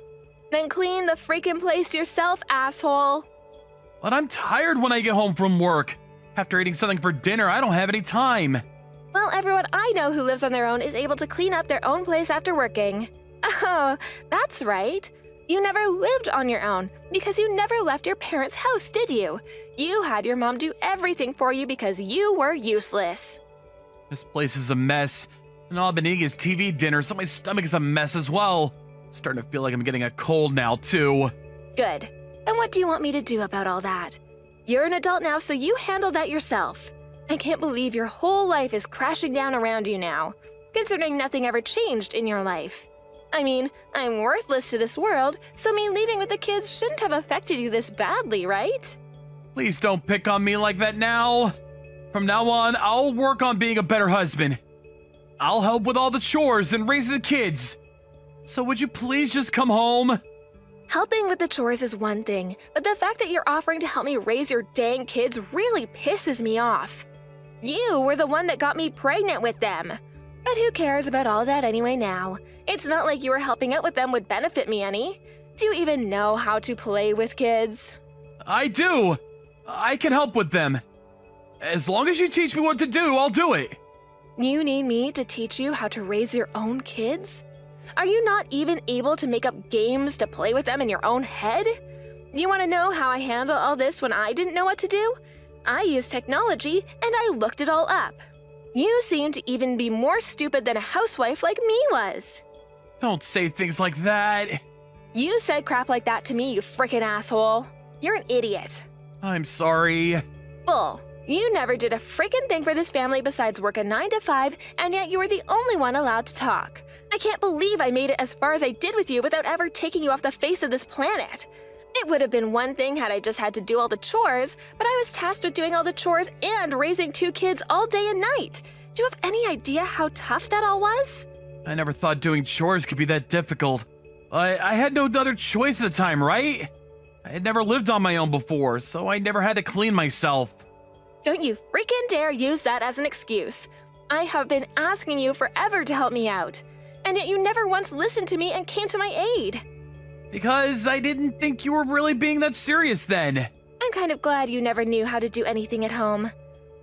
Then clean the freaking place yourself, asshole. But I'm tired when I get home from work. After eating something for dinner, I don't have any time. Well, everyone I know who lives on their own is able to clean up their own place after working. Oh, that's right. You never lived on your own because you never left your parents' house, did you? You had your mom do everything for you because you were useless. This place is a mess, and all I've been eating is TV dinner, so my stomach is a mess as well. I'm starting to feel like I'm getting a cold now, too. Good. And what do you want me to do about all that? You're an adult now, so you handle that yourself. I can't believe your whole life is crashing down around you now, considering nothing ever changed in your life. I mean, I'm worthless to this world, so me leaving with the kids shouldn't have affected you this badly, right? Please don't pick on me like that now. From now on, I'll work on being a better husband. I'll help with all the chores and raising the kids. So would you please just come home? Helping with the chores is one thing, but the fact that you're offering to help me raise your dang kids really pisses me off. You were the one that got me pregnant with them. But who cares about all that anyway now? It's not like you were helping out with them would benefit me any. Do you even know how to play with kids? I do. I can help with them. As long as you teach me what to do, I'll do it. You need me to teach you how to raise your own kids? Are you not even able to make up games to play with them in your own head? You want to know how I handle all this when I didn't know what to do? I used technology and I looked it all up. You seem to even be more stupid than a housewife like me was. Don't say things like that. You said crap like that to me, you frickin' asshole. You're an idiot. I'm sorry. Bull. You never did a frickin' thing for this family besides work a 9 to 5, and yet you were the only one allowed to talk. I can't believe I made it as far as I did with you without ever taking you off the face of this planet. It would have been one thing had I just had to do all the chores, but I was tasked with doing all the chores and raising 2 kids all day and night. Do you have any idea how tough that all was? I never thought doing chores could be that difficult. I had no other choice at the time, right? I had never lived on my own before, so I never had to clean myself. Don't you freaking dare use that as an excuse. I have been asking you forever to help me out, and yet you never once listened to me and came to my aid. Because I didn't think you were really being that serious then. I'm kind of glad you never knew how to do anything at home.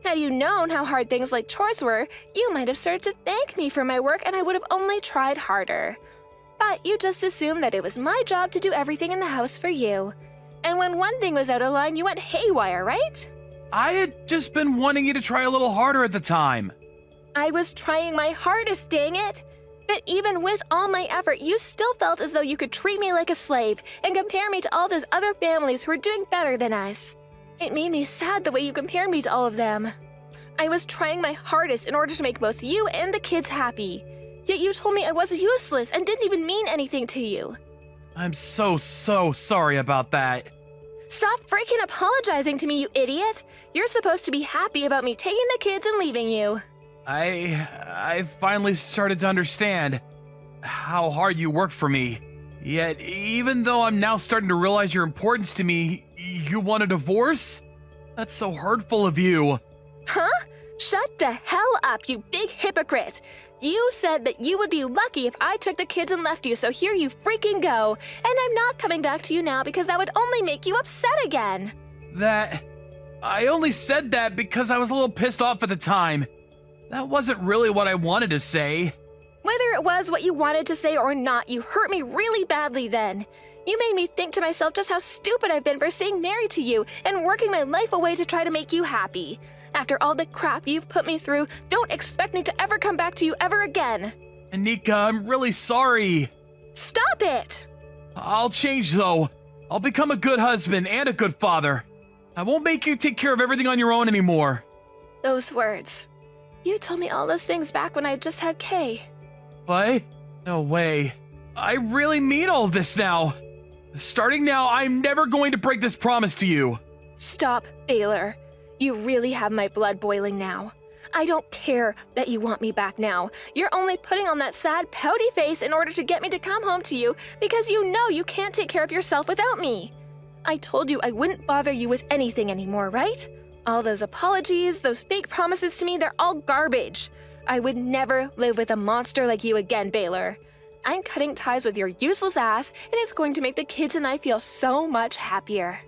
Had you known how hard things like chores were, you might have started to thank me for my work and I would have only tried harder. But you just assumed that it was my job to do everything in the house for you. And when one thing was out of line, you went haywire, right? I had just been wanting you to try a little harder at the time. I was trying my hardest, dang it! But even with all my effort, you still felt as though you could treat me like a slave and compare me to all those other families who are doing better than us. It made me sad the way you compared me to all of them. I was trying my hardest in order to make both you and the kids happy. Yet you told me I was useless and didn't even mean anything to you. I'm so sorry about that. Stop freaking apologizing to me, you idiot! You're supposed to be happy about me taking the kids and leaving you. I finally started to understand how hard you work for me. Yet, even though I'm now starting to realize your importance to me, you want a divorce? That's so hurtful of you. Huh? Shut the hell up, you big hypocrite! You said that you would be lucky if I took the kids and left you, so here you freaking go. And I'm not coming back to you now because that would only make you upset again. I only said that because I was a little pissed off at the time. That wasn't really what I wanted to say. Whether it was what you wanted to say or not, you hurt me really badly then. You made me think to myself just how stupid I've been for staying married to you and working my life away to try to make you happy. After all the crap you've put me through, don't expect me to ever come back to you ever again. Anika, I'm really sorry. Stop it! I'll change though. I'll become a good husband and a good father. I won't make you take care of everything on your own anymore. Those words. You told me all those things back when I just had Kay. What? No way. I really mean all of this now. Starting now, I'm never going to break this promise to you. Stop, Baylor. You really have my blood boiling now. I don't care that you want me back now. You're only putting on that sad, pouty face in order to get me to come home to you because you know you can't take care of yourself without me. I told you I wouldn't bother you with anything anymore, right? All those apologies, those fake promises to me, they're all garbage. I would never live with a monster like you again, Baylor. I'm cutting ties with your useless ass, and it's going to make the kids and I feel so much happier.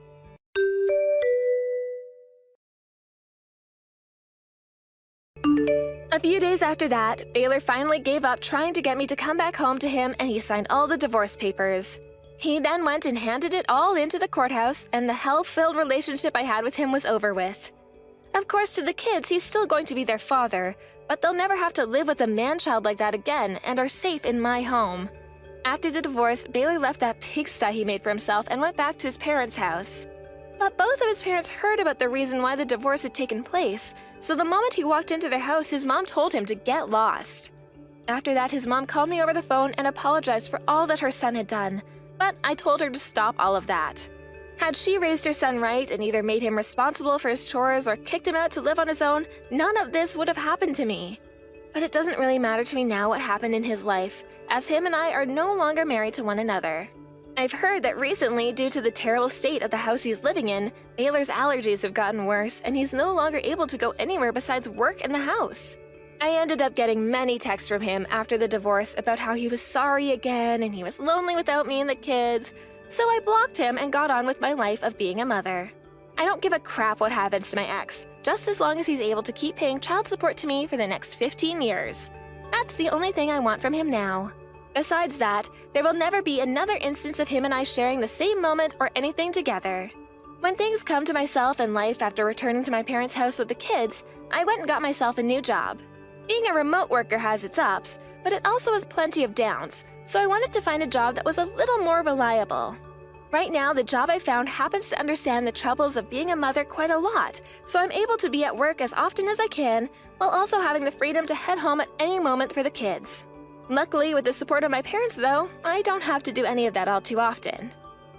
A few days after that, Baylor finally gave up trying to get me to come back home to him and he signed all the divorce papers. He then went and handed it all into the courthouse and the hell-filled relationship I had with him was over with. Of course, to the kids, he's still going to be their father, but they'll never have to live with a man-child like that again and are safe in my home. After the divorce, Baylor left that pigsty he made for himself and went back to his parents' house. But both of his parents heard about the reason why the divorce had taken place, so the moment he walked into their house, his mom told him to get lost. After that, his mom called me over the phone and apologized for all that her son had done, but I told her to stop all of that. Had she raised her son right and either made him responsible for his chores or kicked him out to live on his own, none of this would have happened to me. But it doesn't really matter to me now what happened in his life, as him and I are no longer married to one another. I've heard that recently, due to the terrible state of the house he's living in, Baylor's allergies have gotten worse and he's no longer able to go anywhere besides work in the house. I ended up getting many texts from him after the divorce about how he was sorry again and he was lonely without me and the kids, so I blocked him and got on with my life of being a mother. I don't give a crap what happens to my ex, just as long as he's able to keep paying child support to me for the next 15 years. That's the only thing I want from him now. Besides that, there will never be another instance of him and I sharing the same moment or anything together. When things come to myself in life after returning to my parents' house with the kids, I went and got myself a new job. Being a remote worker has its ups, but it also has plenty of downs, so I wanted to find a job that was a little more reliable. Right now, the job I found happens to understand the troubles of being a mother quite a lot, so I'm able to be at work as often as I can, while also having the freedom to head home at any moment for the kids. Luckily, with the support of my parents, though, I don't have to do any of that all too often.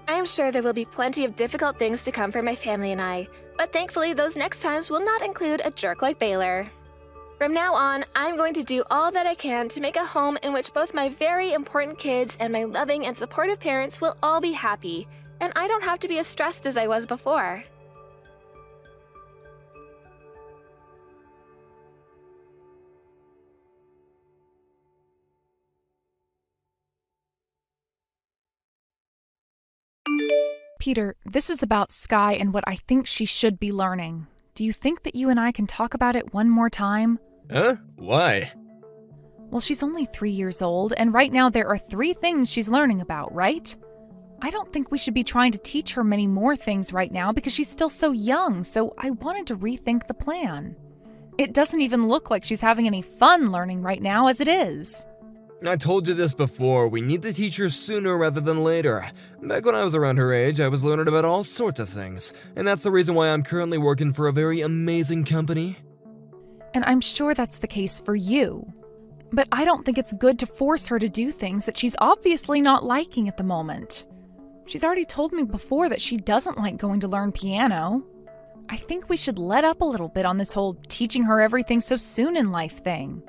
I am sure there will be plenty of difficult things to come for my family and I, but thankfully those next times will not include a jerk like Baylor. From now on, I'm going to do all that I can to make a home in which both my very important kids and my loving and supportive parents will all be happy, and I don't have to be as stressed as I was before. Peter, this is about Sky and what I think she should be learning. Do you think that you and I can talk about it one more time? Huh? Why? Well, she's only 3 years old, and right now there are 3 things she's learning about, right? I don't think we should be trying to teach her many more things right now because she's still so young, so I wanted to rethink the plan. It doesn't even look like she's having any fun learning right now as it is. I told you this before, we need to teach her sooner rather than later. Back when I was around her age, I was learning about all sorts of things, and that's the reason why I'm currently working for a very amazing company. And I'm sure that's the case for you. But I don't think it's good to force her to do things that she's obviously not liking at the moment. She's already told me before that she doesn't like going to learn piano. I think we should let up a little bit on this whole teaching her everything so soon in life thing.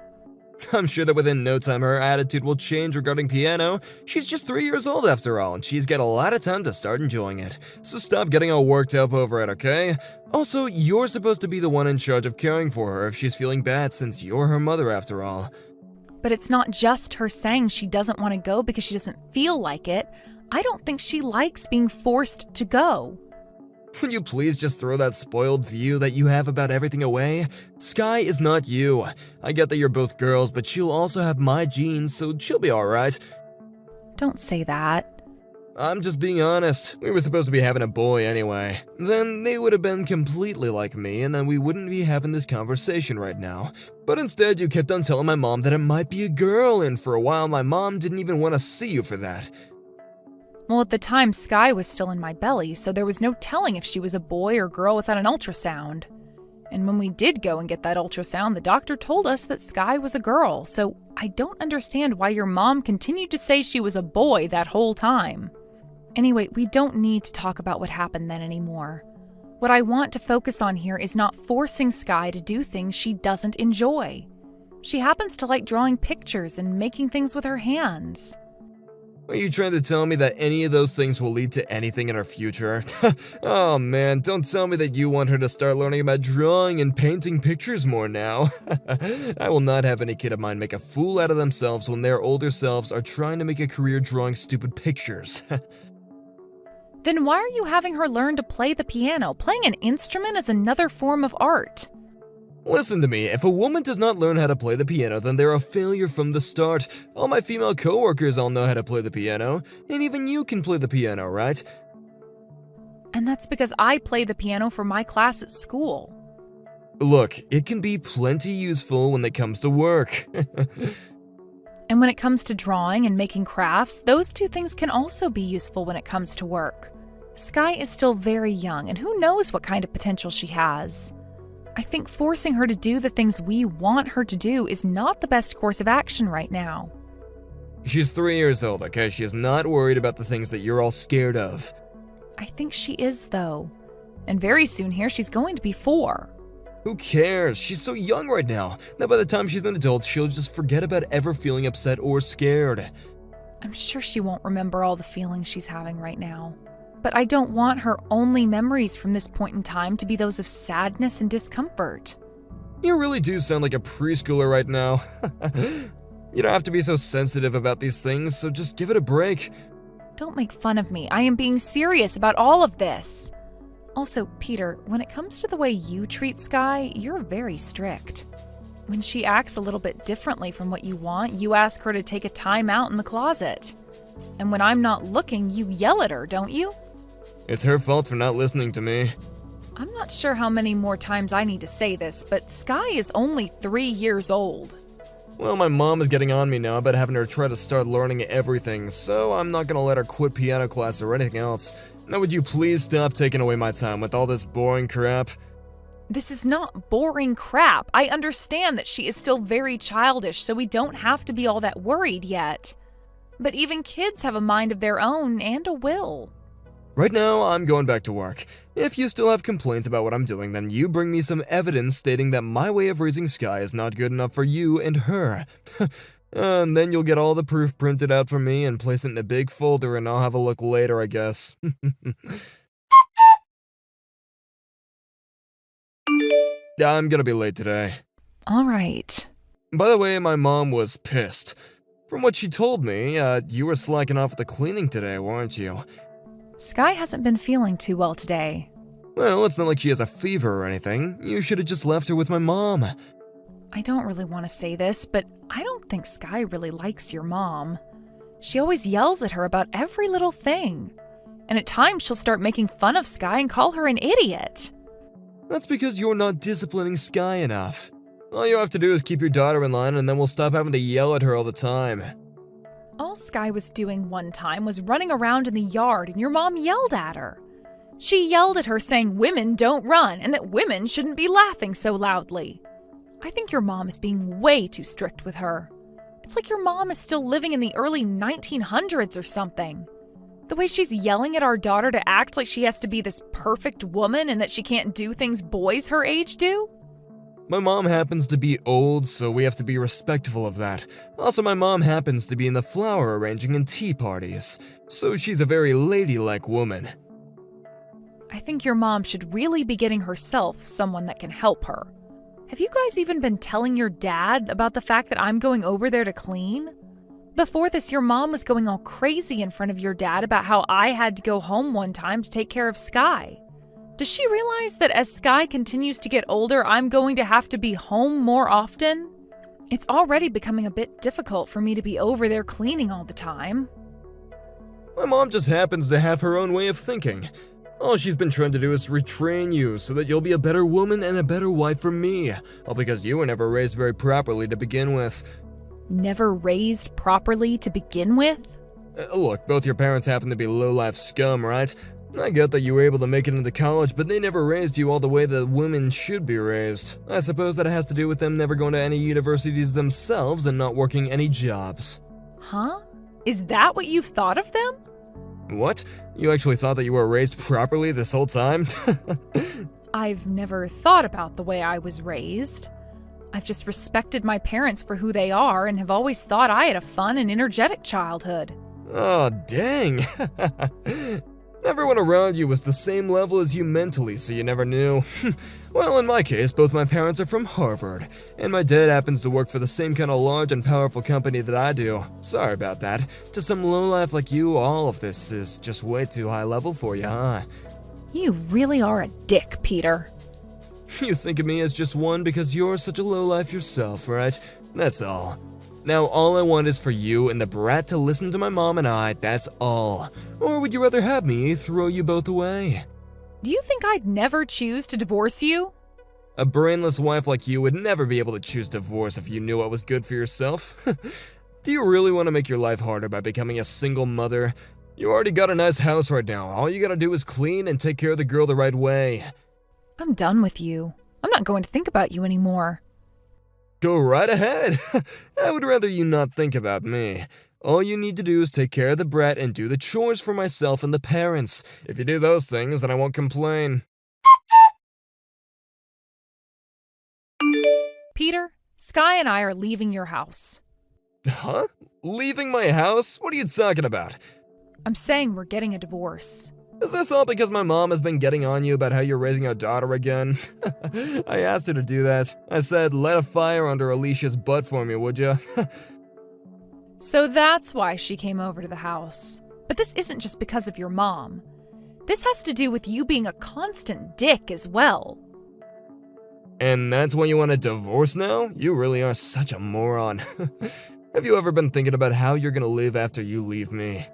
I'm sure that within no time her attitude will change regarding piano. She's just 3 years old after all, and she's got a lot of time to start enjoying it. So stop getting all worked up over it, okay? Also, you're supposed to be the one in charge of caring for her if she's feeling bad since you're her mother after all. But it's not just her saying she doesn't want to go because she doesn't feel like it. I don't think she likes being forced to go. Would you please just throw that spoiled view that you have about everything away? Sky is not you. I get that you're both girls, but she'll also have my genes, so she'll be alright. Don't say that. I'm just being honest. We were supposed to be having a boy anyway. Then they would have been completely like me, and then we wouldn't be having this conversation right now. But instead, you kept on telling my mom that it might be a girl, and for a while my mom didn't even want to see you for that. Well, at the time, Sky was still in my belly, so there was no telling if she was a boy or girl without an ultrasound. And when we did go and get that ultrasound, the doctor told us that Sky was a girl, so I don't understand why your mom continued to say she was a boy that whole time. Anyway, we don't need to talk about what happened then anymore. What I want to focus on here is not forcing Sky to do things she doesn't enjoy. She happens to like drawing pictures and making things with her hands. Are you trying to tell me that any of those things will lead to anything in her future? Oh man, don't tell me that you want her to start learning about drawing and painting pictures more now. I will not have any kid of mine make a fool out of themselves when their older selves are trying to make a career drawing stupid pictures. Then why are you having her learn to play the piano? Playing an instrument is another form of art. Listen to me, if a woman does not learn how to play the piano, then they're a failure from the start. All my female coworkers all know how to play the piano, and even you can play the piano, right? And that's because I play the piano for my class at school. Look, it can be plenty useful when it comes to work. And when it comes to drawing and making crafts, those two things can also be useful when it comes to work. Sky is still very young, and who knows what kind of potential she has. I think forcing her to do the things we want her to do is not the best course of action right now. She's 3 years old, okay? She is not worried about the things that you're all scared of. I think she is, though. And very soon here, she's going to be 4. Who cares? She's so young right now. Now by the time she's an adult, she'll just forget about ever feeling upset or scared. I'm sure she won't remember all the feelings she's having right now. But I don't want her only memories from this point in time to be those of sadness and discomfort. You really do sound like a preschooler right now. You don't have to be so sensitive about these things, so just give it a break. Don't make fun of me. I am being serious about all of this. Also, Peter, when it comes to the way you treat Sky, you're very strict. When she acts a little bit differently from what you want, you ask her to take a time out in the closet. And when I'm not looking, you yell at her, don't you? It's her fault for not listening to me. I'm not sure how many more times I need to say this, but Sky is only 3 years old. Well, my mom is getting on me now about having her try to start learning everything, so I'm not gonna let her quit piano class or anything else. Now would you please stop taking away my time with all this boring crap? This is not boring crap. I understand that she is still very childish, so we don't have to be all that worried yet. But even kids have a mind of their own and a will. Right now, I'm going back to work. If you still have complaints about what I'm doing, then you bring me some evidence stating that my way of raising Sky is not good enough for you and her. And then you'll get all the proof printed out for me and place it in a big folder and I'll have a look later, I guess. I'm gonna be late today. All right. By the way, my mom was pissed. From what she told me, you were slacking off with the cleaning today, weren't you? Sky hasn't been feeling too well today. Well, it's not like she has a fever or anything. You should have just left her with my mom. I don't really want to say this, but I don't think Sky really likes your mom. She always yells at her about every little thing. And at times she'll start making fun of Sky and call her an idiot. That's because you're not disciplining Sky enough. All you have to do is keep your daughter in line and then we'll stop having to yell at her all the time. All Sky was doing one time was running around in the yard and your mom yelled at her. She yelled at her saying women don't run and that women shouldn't be laughing so loudly. I think your mom is being way too strict with her. It's like your mom is still living in the early 1900s or something. The way she's yelling at our daughter to act like she has to be this perfect woman and that she can't do things boys her age do. My mom happens to be old, so we have to be respectful of that. Also, my mom happens to be in the flower arranging and tea parties, so she's a very ladylike woman. I think your mom should really be getting herself someone that can help her. Have you guys even been telling your dad about the fact that I'm going over there to clean? Before this, your mom was going all crazy in front of your dad about how I had to go home one time to take care of Sky. Does she realize that as Sky continues to get older, I'm going to have to be home more often? It's already becoming a bit difficult for me to be over there cleaning all the time. My mom just happens to have her own way of thinking. All she's been trying to do is retrain you so that you'll be a better woman and a better wife for me. All because you were never raised very properly to begin with. Never raised properly to begin with? Look, both your parents happen to be low-life scum, right? I get that you were able to make it into college, but they never raised you all the way that women should be raised. I suppose that has to do with them never going to any universities themselves and not working any jobs. Huh? Is that what you've thought of them? What? You actually thought that you were raised properly this whole time? I've never thought about the way I was raised. I've just respected my parents for who they are and have always thought I had a fun and energetic childhood. Oh, dang. Everyone around you was the same level as you mentally, so you never knew. Well, in my case, both my parents are from Harvard, and my dad happens to work for the same kind of large and powerful company that I do. Sorry about that. To some lowlife like you, all of this is just way too high level for you, huh? You really are a dick, Peter. You think of me as just one because you're such a lowlife yourself, right? That's all. Now, all I want is for you and the brat to listen to my mom and I, that's all. Or would you rather have me throw you both away? Do you think I'd never choose to divorce you? A brainless wife like you would never be able to choose divorce if you knew what was good for yourself. Do you really want to make your life harder by becoming a single mother? You already got a nice house right now. All you gotta do is clean and take care of the girl the right way. I'm done with you. I'm not going to think about you anymore. Go right ahead. I would rather you not think about me. All you need to do is take care of the brat and do the chores for myself and the parents. If you do those things, then I won't complain. Peter, Sky and I are leaving your house. Huh? Leaving my house? What are you talking about? I'm saying we're getting a divorce. Is this all because my mom has been getting on you about how you're raising our daughter again? I asked her to do that. I said, let a fire under Alicia's butt for me, would ya? So that's why she came over to the house. But this isn't just because of your mom. This has to do with you being a constant dick as well. And that's why you want a divorce now? You really are such a moron. Have you ever been thinking about how you're gonna live after you leave me?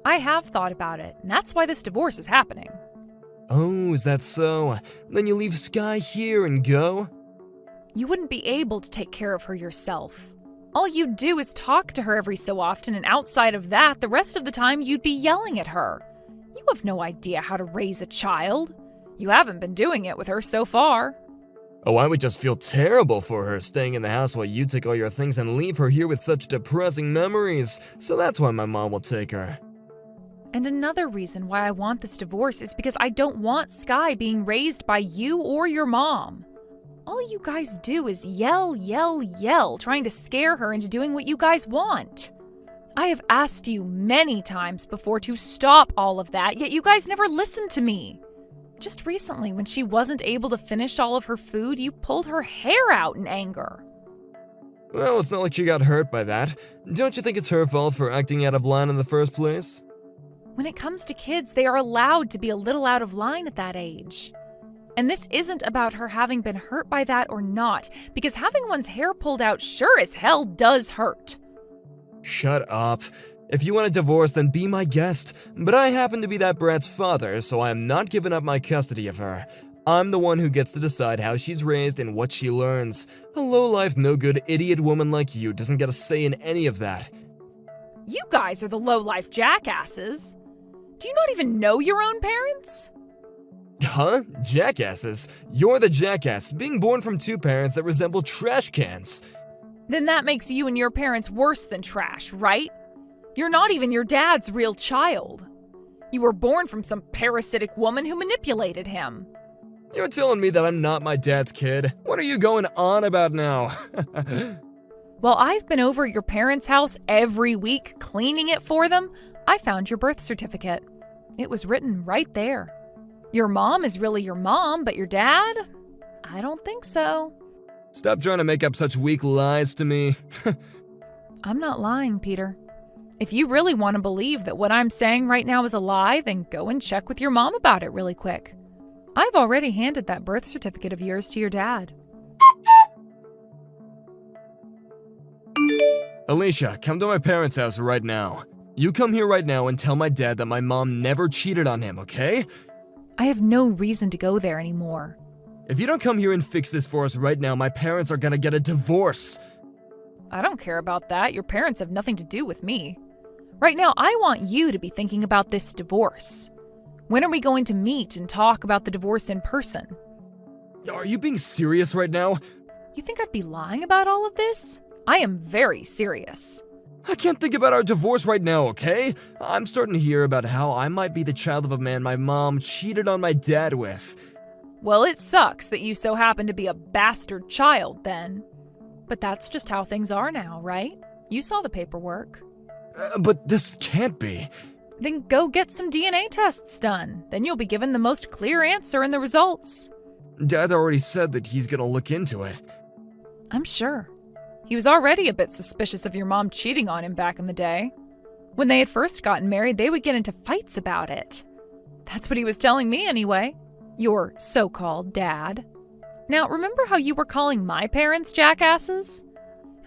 I have thought about it, and that's why this divorce is happening. Oh, is that so? Then you leave Sky here and go? You wouldn't be able to take care of her yourself. All you'd do is talk to her every so often, and outside of that, the rest of the time you'd be yelling at her. You have no idea how to raise a child. You haven't been doing it with her so far. Oh, I would just feel terrible for her staying in the house while you take all your things and leave her here with such depressing memories. So that's why my mom will take her. And another reason why I want this divorce is because I don't want Sky being raised by you or your mom. All you guys do is yell, yell, yell, trying to scare her into doing what you guys want. I have asked you many times before to stop all of that, yet you guys never listened to me. Just recently, when she wasn't able to finish all of her food, you pulled her hair out in anger. Well, it's not like she got hurt by that. Don't you think it's her fault for acting out of line in the first place? When it comes to kids, they are allowed to be a little out of line at that age. And this isn't about her having been hurt by that or not, because having one's hair pulled out sure as hell does hurt. Shut up. If you want a divorce, then be my guest. But I happen to be that brat's father, so I am not giving up my custody of her. I'm the one who gets to decide how she's raised and what she learns. A low-life, no-good idiot woman like you doesn't get a say in any of that. You guys are the low-life jackasses. Do you not even know your own parents? Huh? Jackasses? You're the jackass, being born from two parents that resemble trash cans. Then that makes you and your parents worse than trash, right? You're not even your dad's real child. You were born from some parasitic woman who manipulated him. You're telling me that I'm not my dad's kid? What are you going on about now? While I've been over at your parents' house every week cleaning it for them, I found your birth certificate. It was written right there. Your mom is really your mom, but your dad? I don't think so. Stop trying to make up such weak lies to me. I'm not lying, Peter. If you really want to believe that what I'm saying right now is a lie, then go and check with your mom about it really quick. I've already handed that birth certificate of yours to your dad. Alicia, come to my parents' house right now. You come here right now and tell my dad that my mom never cheated on him, okay? I have no reason to go there anymore. If you don't come here and fix this for us right now, my parents are gonna get a divorce. I don't care about that. Your parents have nothing to do with me. Right now, I want you to be thinking about this divorce. When are we going to meet and talk about the divorce in person? Are you being serious right now? You think I'd be lying about all of this? I am very serious. I can't think about our divorce right now, okay? I'm starting to hear about how I might be the child of a man my mom cheated on my dad with. Well, it sucks that you so happen to be a bastard child then. But that's just how things are now, right? You saw the paperwork. But this can't be. Then go get some DNA tests done. Then you'll be given the most clear answer in the results. Dad already said that he's gonna look into it. I'm sure. He was already a bit suspicious of your mom cheating on him back in the day. When they had first gotten married, they would get into fights about it. That's what he was telling me anyway. Your so-called dad. Now, remember how you were calling my parents jackasses?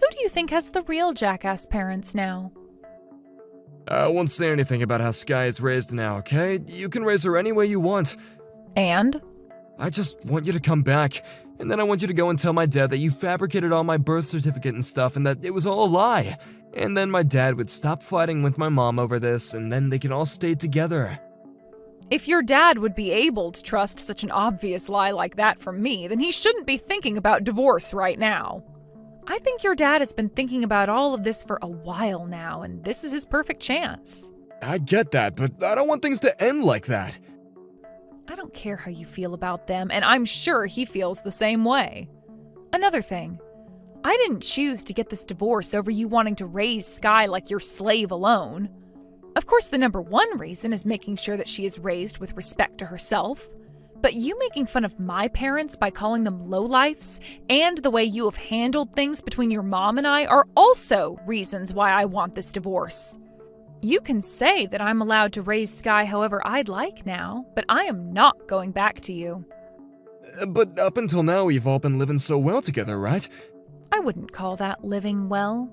Who do you think has the real jackass parents now? I won't say anything about how Sky is raised now, okay? You can raise her any way you want. And? I just want you to come back, and then I want you to go and tell my dad that you fabricated all my birth certificate and stuff and that it was all a lie. And then my dad would stop fighting with my mom over this, and then they can all stay together. If your dad would be able to trust such an obvious lie like that from me, then he shouldn't be thinking about divorce right now. I think your dad has been thinking about all of this for a while now, and this is his perfect chance. I get that, but I don't want things to end like that. I don't care how you feel about them, and I'm sure he feels the same way. Another thing, I didn't choose to get this divorce over you wanting to raise Sky like your slave alone. Of course, the number one reason is making sure that she is raised with respect to herself. But you making fun of my parents by calling them lowlifes and the way you have handled things between your mom and I are also reasons why I want this divorce. You can say that I'm allowed to raise Sky however I'd like now, but I am not going back to you. But up until now, we've all been living so well together, right? I wouldn't call that living well.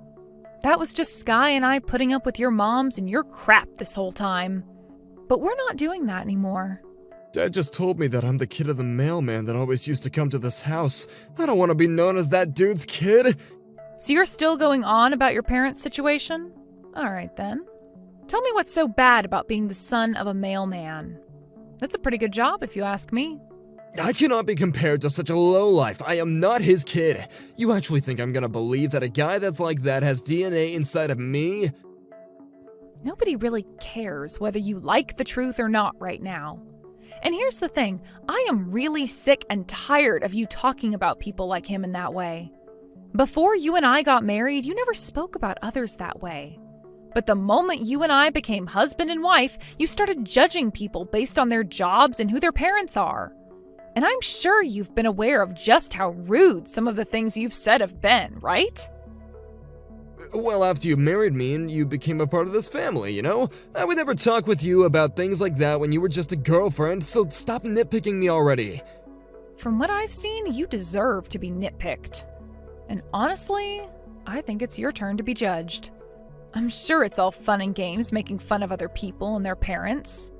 That was just Sky and I putting up with your moms and your crap this whole time. But we're not doing that anymore. Dad just told me that I'm the kid of the mailman that always used to come to this house. I don't want to be known as that dude's kid. So you're still going on about your parents' situation? All right then. Tell me what's so bad about being the son of a mailman. That's a pretty good job if you ask me. I cannot be compared to such a lowlife. I am not his kid. You actually think I'm gonna believe that a guy that's like that has DNA inside of me? Nobody really cares whether you like the truth or not right now. And here's the thing, I am really sick and tired of you talking about people like him in that way. Before you and I got married, you never spoke about others that way. But the moment you and I became husband and wife, you started judging people based on their jobs and who their parents are. And I'm sure you've been aware of just how rude some of the things you've said have been, right? Well, after you married me and you became a part of this family, you know? I would never talk with you about things like that when you were just a girlfriend, so stop nitpicking me already. From what I've seen, you deserve to be nitpicked. And honestly, I think it's your turn to be judged. I'm sure it's all fun and games making fun of other people and their parents.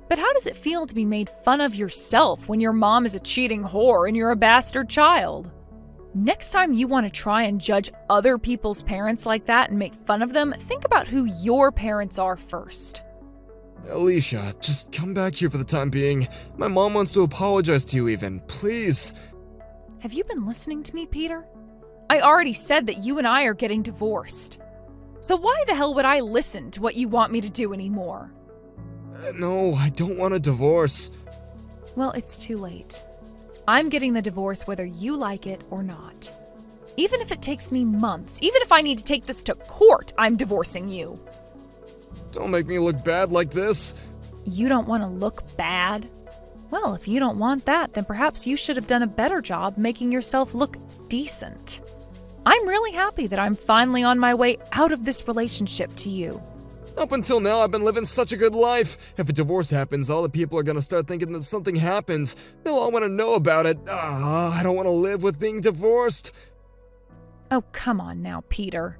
But how does it feel to be made fun of yourself when your mom is a cheating whore and you're a bastard child? Next time you want to try and judge other people's parents like that and make fun of them, think about who your parents are first. Alicia, just come back here for the time being. My mom wants to apologize to you even, please. Have you been listening to me, Peter? I already said that you and I are getting divorced. So why the hell would I listen to what you want me to do anymore? No, I don't want a divorce. Well, it's too late. I'm getting the divorce whether you like it or not. Even if it takes me months, even if I need to take this to court, I'm divorcing you. Don't make me look bad like this. You don't want to look bad? Well, if you don't want that, then perhaps you should have done a better job making yourself look decent. I'm really happy that I'm finally on my way out of this relationship to you. Up until now, I've been living such a good life. If a divorce happens, all the people are gonna start thinking that something happens. They'll all want to know about it. I don't want to live with being divorced. Oh, come on now, Peter.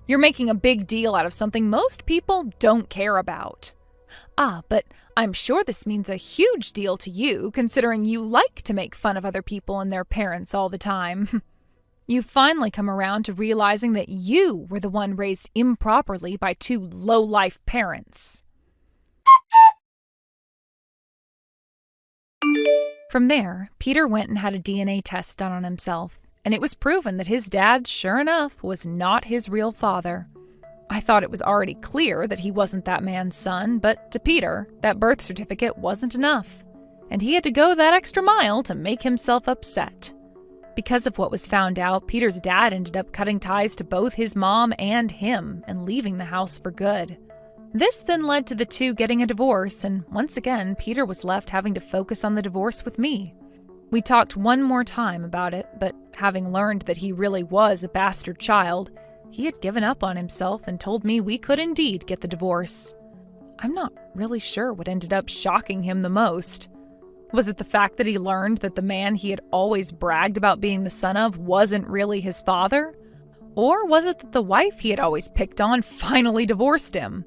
You're making a big deal out of something most people don't care about. But I'm sure this means a huge deal to you, considering you like to make fun of other people and their parents all the time. You've finally come around to realizing that you were the one raised improperly by two low-life parents. From there, Peter went and had a DNA test done on himself, and it was proven that his dad, sure enough, was not his real father. I thought it was already clear that he wasn't that man's son, but to Peter, that birth certificate wasn't enough, and he had to go that extra mile to make himself upset. Because of what was found out, Peter's dad ended up cutting ties to both his mom and him and leaving the house for good. This then led to the two getting a divorce, and once again, Peter was left having to focus on the divorce with me. We talked one more time about it, but having learned that he really was a bastard child, he had given up on himself and told me we could indeed get the divorce. I'm not really sure what ended up shocking him the most. Was it the fact that he learned that the man he had always bragged about being the son of wasn't really his father? Or was it that the wife he had always picked on finally divorced him?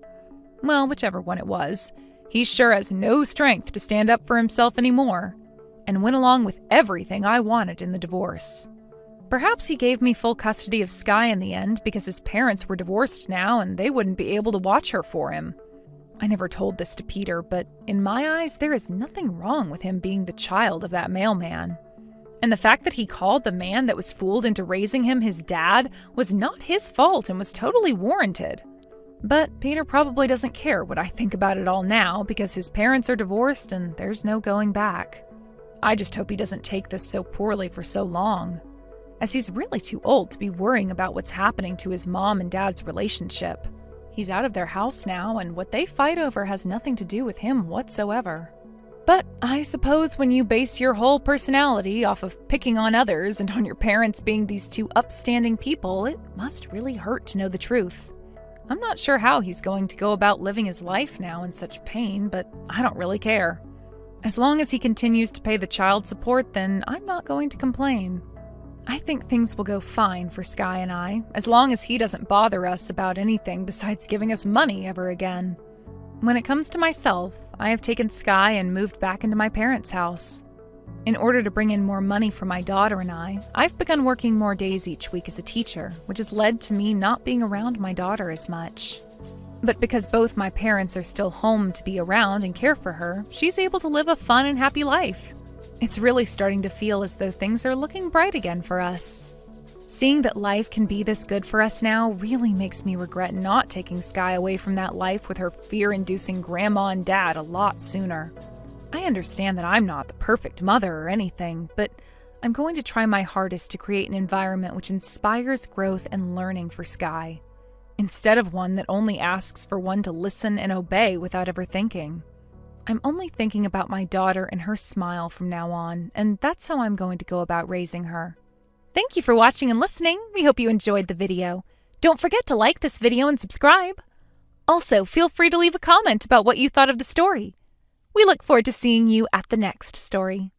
Well, whichever one it was, he sure has no strength to stand up for himself anymore, and went along with everything I wanted in the divorce. Perhaps he gave me full custody of Sky in the end because his parents were divorced now and they wouldn't be able to watch her for him. I never told this to Peter, but in my eyes, there is nothing wrong with him being the child of that mailman. And the fact that he called the man that was fooled into raising him his dad was not his fault and was totally warranted. But Peter probably doesn't care what I think about it all now because his parents are divorced and there's no going back. I just hope he doesn't take this so poorly for so long, as he's really too old to be worrying about what's happening to his mom and dad's relationship. He's out of their house now, and what they fight over has nothing to do with him whatsoever. But I suppose when you base your whole personality off of picking on others and on your parents being these two upstanding people, it must really hurt to know the truth. I'm not sure how he's going to go about living his life now in such pain, but I don't really care. As long as he continues to pay the child support, then I'm not going to complain. I think things will go fine for Sky and I, as long as he doesn't bother us about anything besides giving us money ever again. When it comes to myself, I have taken Sky and moved back into my parents' house. In order to bring in more money for my daughter and I've begun working more days each week as a teacher, which has led to me not being around my daughter as much. But because both my parents are still home to be around and care for her, she's able to live a fun and happy life. It's really starting to feel as though things are looking bright again for us. Seeing that life can be this good for us now really makes me regret not taking Sky away from that life with her fear-inducing grandma and dad a lot sooner. I understand that I'm not the perfect mother or anything, but I'm going to try my hardest to create an environment which inspires growth and learning for Sky, instead of one that only asks for one to listen and obey without ever thinking. I'm only thinking about my daughter and her smile from now on, and that's how I'm going to go about raising her. Thank you for watching and listening. We hope you enjoyed the video. Don't forget to like this video and subscribe. Also, feel free to leave a comment about what you thought of the story. We look forward to seeing you at the next story.